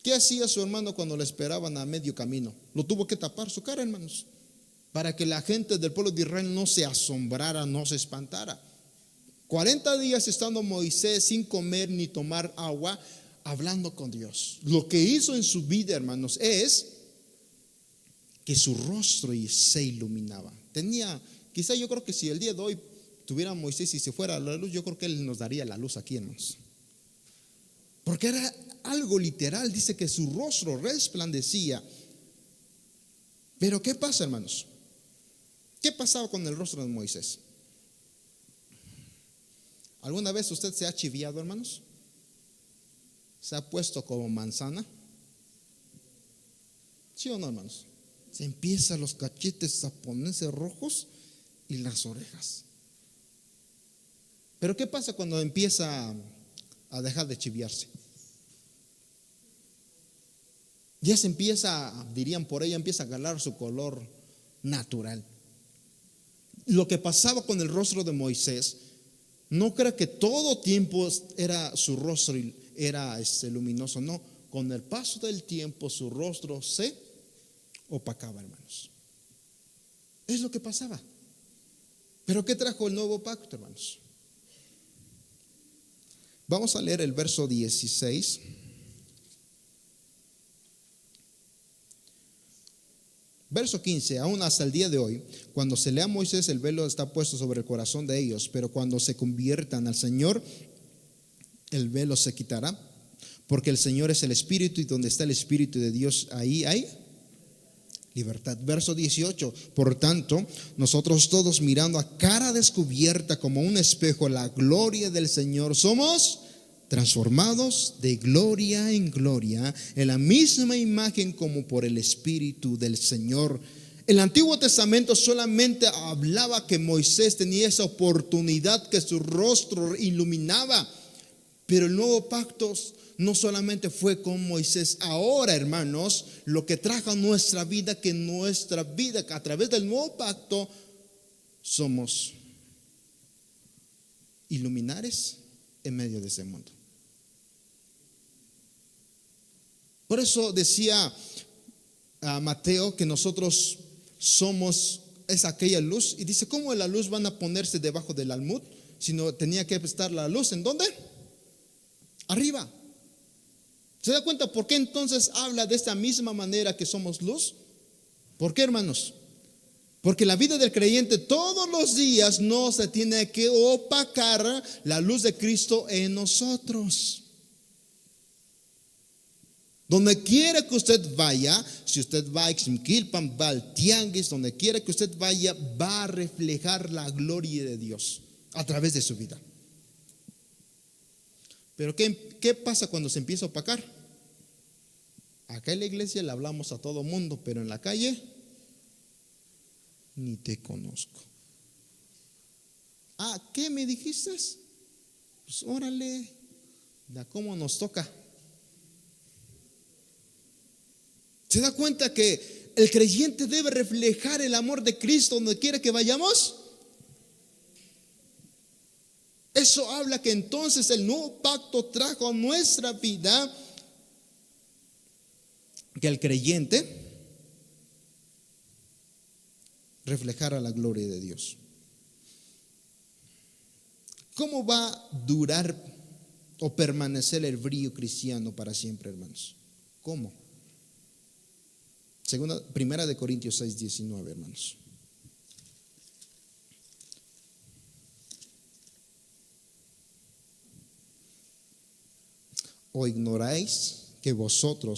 ¿Qué hacía su hermano cuando le esperaban a medio camino? Lo tuvo que tapar su cara, hermanos, para que la gente del pueblo de Israel no se asombrara, no se espantara. 40 días estando Moisés sin comer ni tomar agua, hablando con Dios. Lo que hizo en su vida, hermanos, es que su rostro se iluminaba. Quizá yo creo que si el día de hoy tuviera Moisés y se fuera a la luz, yo creo que Él nos daría la luz aquí, hermanos. Porque era algo literal, dice que su rostro resplandecía. Pero ¿qué pasa, hermanos? ¿Qué pasaba con el rostro de Moisés? ¿Alguna vez usted se ha chiviado, hermanos? ¿Se ha puesto como manzana? ¿Sí o no, hermanos? Se empiezan los cachetes a ponerse rojos y las orejas. Pero ¿qué pasa cuando empieza a dejar de chiviarse? Ya se empieza, dirían por ella, empieza a ganar su color natural. Lo que pasaba con el rostro de Moisés, no crea que todo tiempo era su rostro era luminoso, no. Con el paso del tiempo su rostro se opacaba, hermanos. Es lo que pasaba. Pero ¿qué trajo el nuevo pacto, hermanos? Vamos a leer el verso 16. Verso 15, aún hasta el día de hoy, cuando se lea a Moisés, el velo está puesto sobre el corazón de ellos, pero cuando se conviertan al Señor, el velo se quitará, porque el Señor es el Espíritu, y donde está el Espíritu de Dios, ahí hay libertad. Verso 18, por tanto, nosotros todos, mirando a cara descubierta como un espejo la gloria del Señor, somos transformados de gloria en gloria en la misma imagen como por el Espíritu del Señor. El Antiguo Testamento solamente hablaba que Moisés tenía esa oportunidad, que su rostro iluminaba, pero el nuevo pacto no solamente fue con Moisés. Ahora, hermanos, lo que trajo a nuestra vida, que nuestra vida a través del nuevo pacto somos iluminares en medio de ese mundo. Por eso decía a Mateo que nosotros es aquella luz, y dice, ¿cómo la luz van a ponerse debajo del almud? Sino tenía que estar la luz, ¿en dónde? Arriba. ¿Se da cuenta por qué entonces habla de esta misma manera que somos luz? ¿Por qué, hermanos? Porque la vida del creyente todos los días no se tiene que opacar la luz de Cristo en nosotros. Donde quiera que usted vaya, si usted va a Ixmiquilpan, va al tianguis, donde quiera que usted vaya, va a reflejar la gloria de Dios a través de su vida. Pero ¿qué pasa cuando se empieza a opacar? Acá en la iglesia le hablamos a todo mundo, pero en la calle ni te conozco. ¿Qué me dijiste? Pues órale, da cómo nos toca. ¿Se da cuenta que el creyente debe reflejar el amor de Cristo donde quiera que vayamos. Eso habla que entonces el nuevo pacto trajo a nuestra vida que el creyente reflejara la gloria de Dios. ¿Cómo va a durar o permanecer el brillo cristiano para siempre, hermanos? ¿Cómo? Primera de Corintios 6:19, hermanos. ¿O ignoráis que vuestro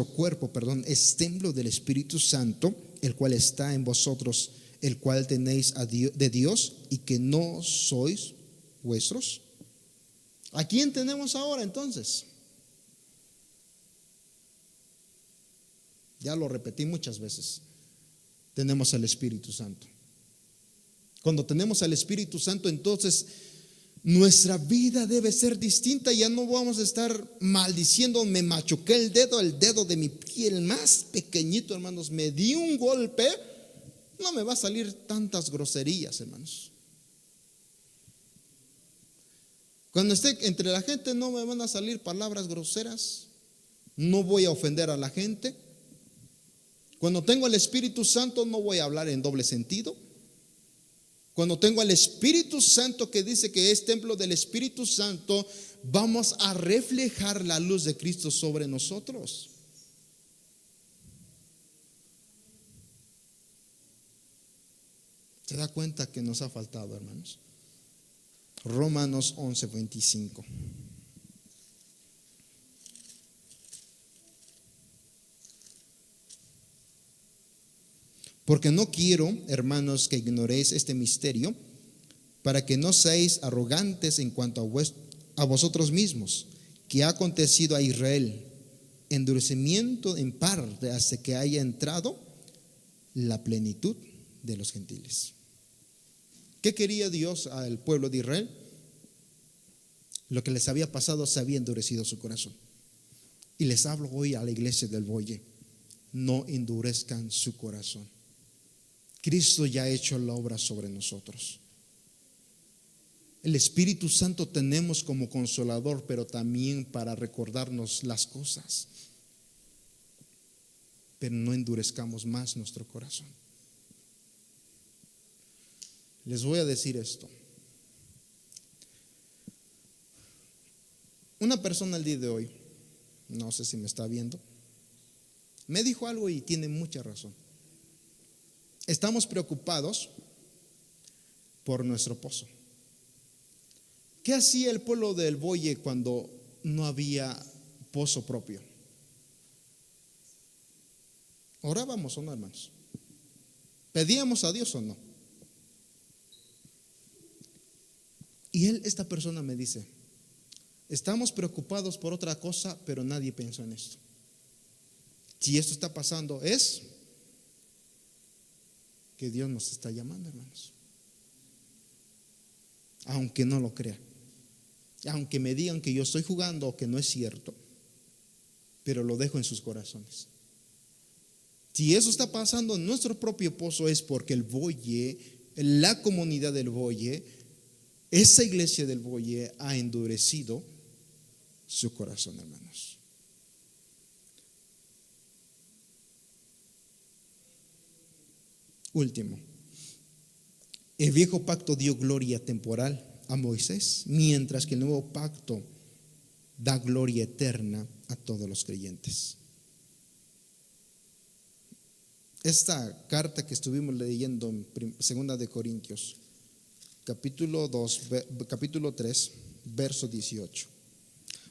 cuerpo, es templo del Espíritu Santo, el cual está en vosotros, el cual tenéis de Dios, y que no sois vuestros? ¿A quién tenemos ahora entonces? Ya lo repetí muchas veces. Tenemos al Espíritu Santo. Cuando tenemos al Espíritu Santo, entonces nuestra vida debe ser distinta. Ya no vamos a estar maldiciendo. Me machuqué el dedo de mi pie, el más pequeñito, hermanos, me di un golpe. No me va a salir tantas groserías, hermanos. Cuando esté entre la gente no me van a salir palabras groseras. No voy a ofender a la gente. Cuando tengo el Espíritu Santo no voy a hablar en doble sentido. Cuando tengo al Espíritu Santo, que dice que es templo del Espíritu Santo, vamos a reflejar la luz de Cristo sobre nosotros. ¿Se da cuenta que nos ha faltado, hermanos? Romanos 11:25. Porque no quiero, hermanos, que ignoréis este misterio, para que no seáis arrogantes en cuanto a vosotros mismos, que ha acontecido a Israel endurecimiento en parte hasta que haya entrado la plenitud de los gentiles. ¿Qué quería Dios al pueblo de Israel? Lo que les había pasado, se había endurecido su corazón. Y les hablo hoy a la iglesia del Boye: no endurezcan su corazón. Cristo ya ha hecho la obra sobre nosotros. El Espíritu Santo tenemos como consolador, pero también para recordarnos las cosas. Pero no endurezcamos más nuestro corazón. Les voy a decir esto. Una persona el día de hoy, no sé si me está viendo, me dijo algo y tiene mucha razón. Estamos preocupados por nuestro pozo. ¿Qué hacía el pueblo del Boye cuando no había pozo propio? ¿Orábamos o no, hermanos? ¿Pedíamos a Dios o no? Y esta persona me dice: estamos preocupados por otra cosa, pero nadie pensó en esto. Si esto está pasando, es que Dios nos está llamando, hermanos. Aunque no lo crea, aunque me digan que yo estoy jugando o que no es cierto, pero lo dejo en sus corazones. Si eso está pasando en nuestro propio pozo, es porque el Boye, la comunidad del Boye, esa iglesia del Boye ha endurecido su corazón, hermanos. Último, el viejo pacto dio gloria temporal a Moisés, mientras que el nuevo pacto da gloria eterna a todos los creyentes. Esta carta que estuvimos leyendo en 2 de Corintios, capítulo 3, verso 18.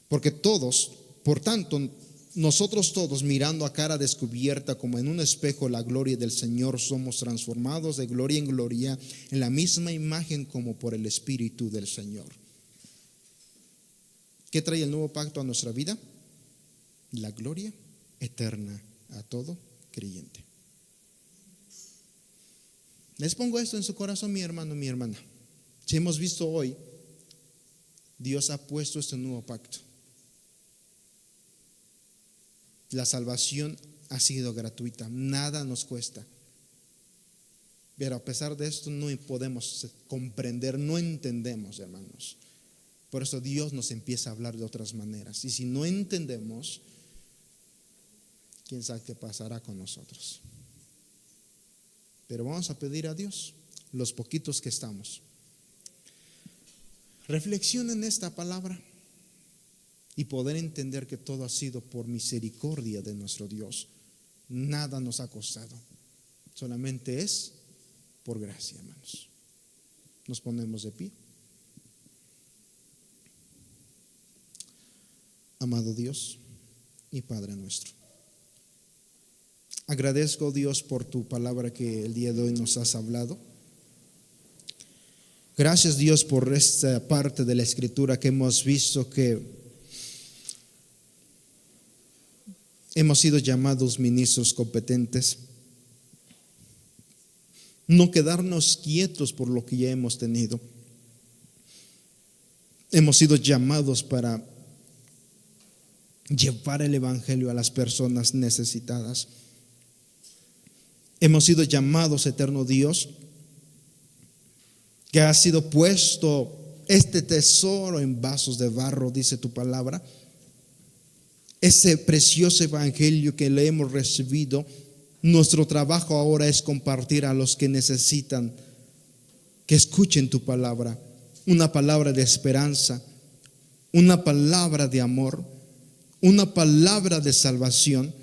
Por tanto, nosotros todos, mirando a cara descubierta como en un espejo la gloria del Señor, somos transformados de gloria en gloria en la misma imagen como por el Espíritu del Señor. ¿Qué trae el nuevo pacto a nuestra vida? La gloria eterna a todo creyente. Les pongo esto en su corazón, mi hermano, mi hermana. Si hemos visto hoy, Dios ha puesto este nuevo pacto. La salvación ha sido gratuita, nada nos cuesta. Pero a pesar de esto no podemos comprender, no entendemos, hermanos. Por eso Dios nos empieza a hablar de otras maneras. Y si no entendemos, quién sabe qué pasará con nosotros. Pero vamos a pedir a Dios, los poquitos que estamos, reflexionen esta palabra y poder entender que todo ha sido por misericordia de nuestro Dios. Nada nos ha costado, solamente es por gracia, hermanos. Nos ponemos de pie. Amado Dios y Padre nuestro, agradezco, Dios, por tu palabra que el día de hoy nos has hablado. Gracias, Dios, por esta parte de la Escritura que hemos visto que hemos sido llamados ministros competentes. No quedarnos quietos por lo que ya hemos tenido. Hemos sido llamados para llevar el evangelio a las personas necesitadas. Hemos sido llamados, eterno Dios, que ha sido puesto este tesoro en vasos de barro, dice tu palabra. Ese precioso evangelio que le hemos recibido, nuestro trabajo ahora es compartir a los que necesitan que escuchen tu palabra, una palabra de esperanza, una palabra de amor, una palabra de salvación,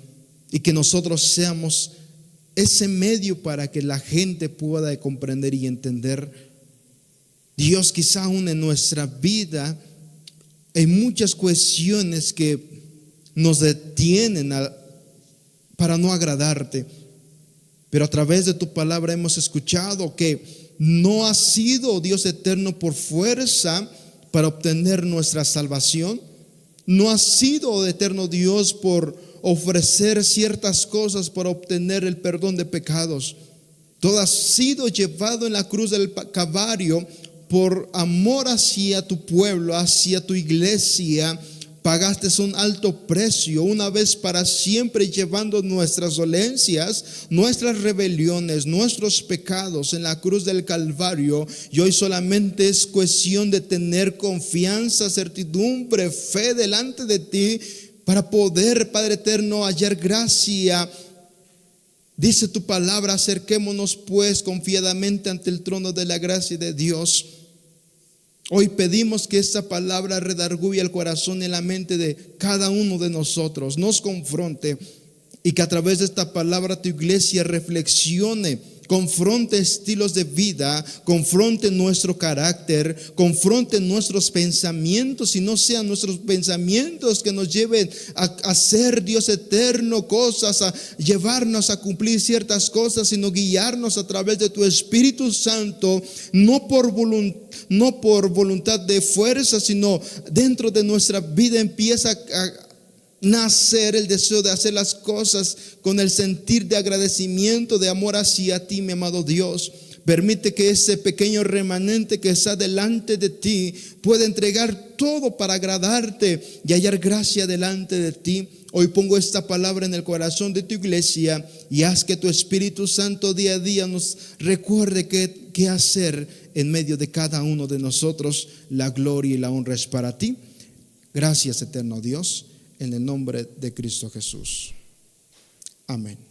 y que nosotros seamos ese medio para que la gente pueda comprender y entender. Dios, quizá aún en nuestra vida hay muchas cuestiones que nos detienen para no agradarte, pero a través de tu palabra hemos escuchado que no ha sido, Dios eterno, por fuerza para obtener nuestra salvación. No ha sido, eterno Dios, por ofrecer ciertas cosas para obtener el perdón de pecados. Todo ha sido llevado en la cruz del Calvario por amor hacia tu pueblo, hacia tu iglesia. Pagaste un alto precio una vez para siempre, llevando nuestras dolencias, nuestras rebeliones, nuestros pecados en la cruz del Calvario. Y hoy solamente es cuestión de tener confianza, certidumbre, fe delante de ti para poder, Padre eterno, hallar gracia. Dice tu palabra: acerquémonos pues confiadamente ante el trono de la gracia de Dios. Hoy pedimos que esta palabra redarguya el corazón y la mente de cada uno de nosotros, nos confronte, y que a través de esta palabra tu iglesia reflexione, confronte estilos de vida, confronte nuestro carácter, confronte nuestros pensamientos, y no sean nuestros pensamientos que nos lleven a hacer, Dios eterno, cosas, a llevarnos a cumplir ciertas cosas, sino guiarnos a través de tu Espíritu Santo, no por voluntad de fuerza, sino dentro de nuestra vida empieza a nacer el deseo de hacer las cosas con el sentir de agradecimiento, de amor hacia ti, mi amado Dios. Permite que ese pequeño remanente que está delante de ti pueda entregar todo para agradarte y hallar gracia delante de ti. Hoy pongo esta palabra en el corazón de tu iglesia, y haz que tu Espíritu Santo día a día nos recuerde qué hacer en medio de cada uno de nosotros. La gloria y la honra es para ti. Gracias, eterno Dios, en el nombre de Cristo Jesús. Amén.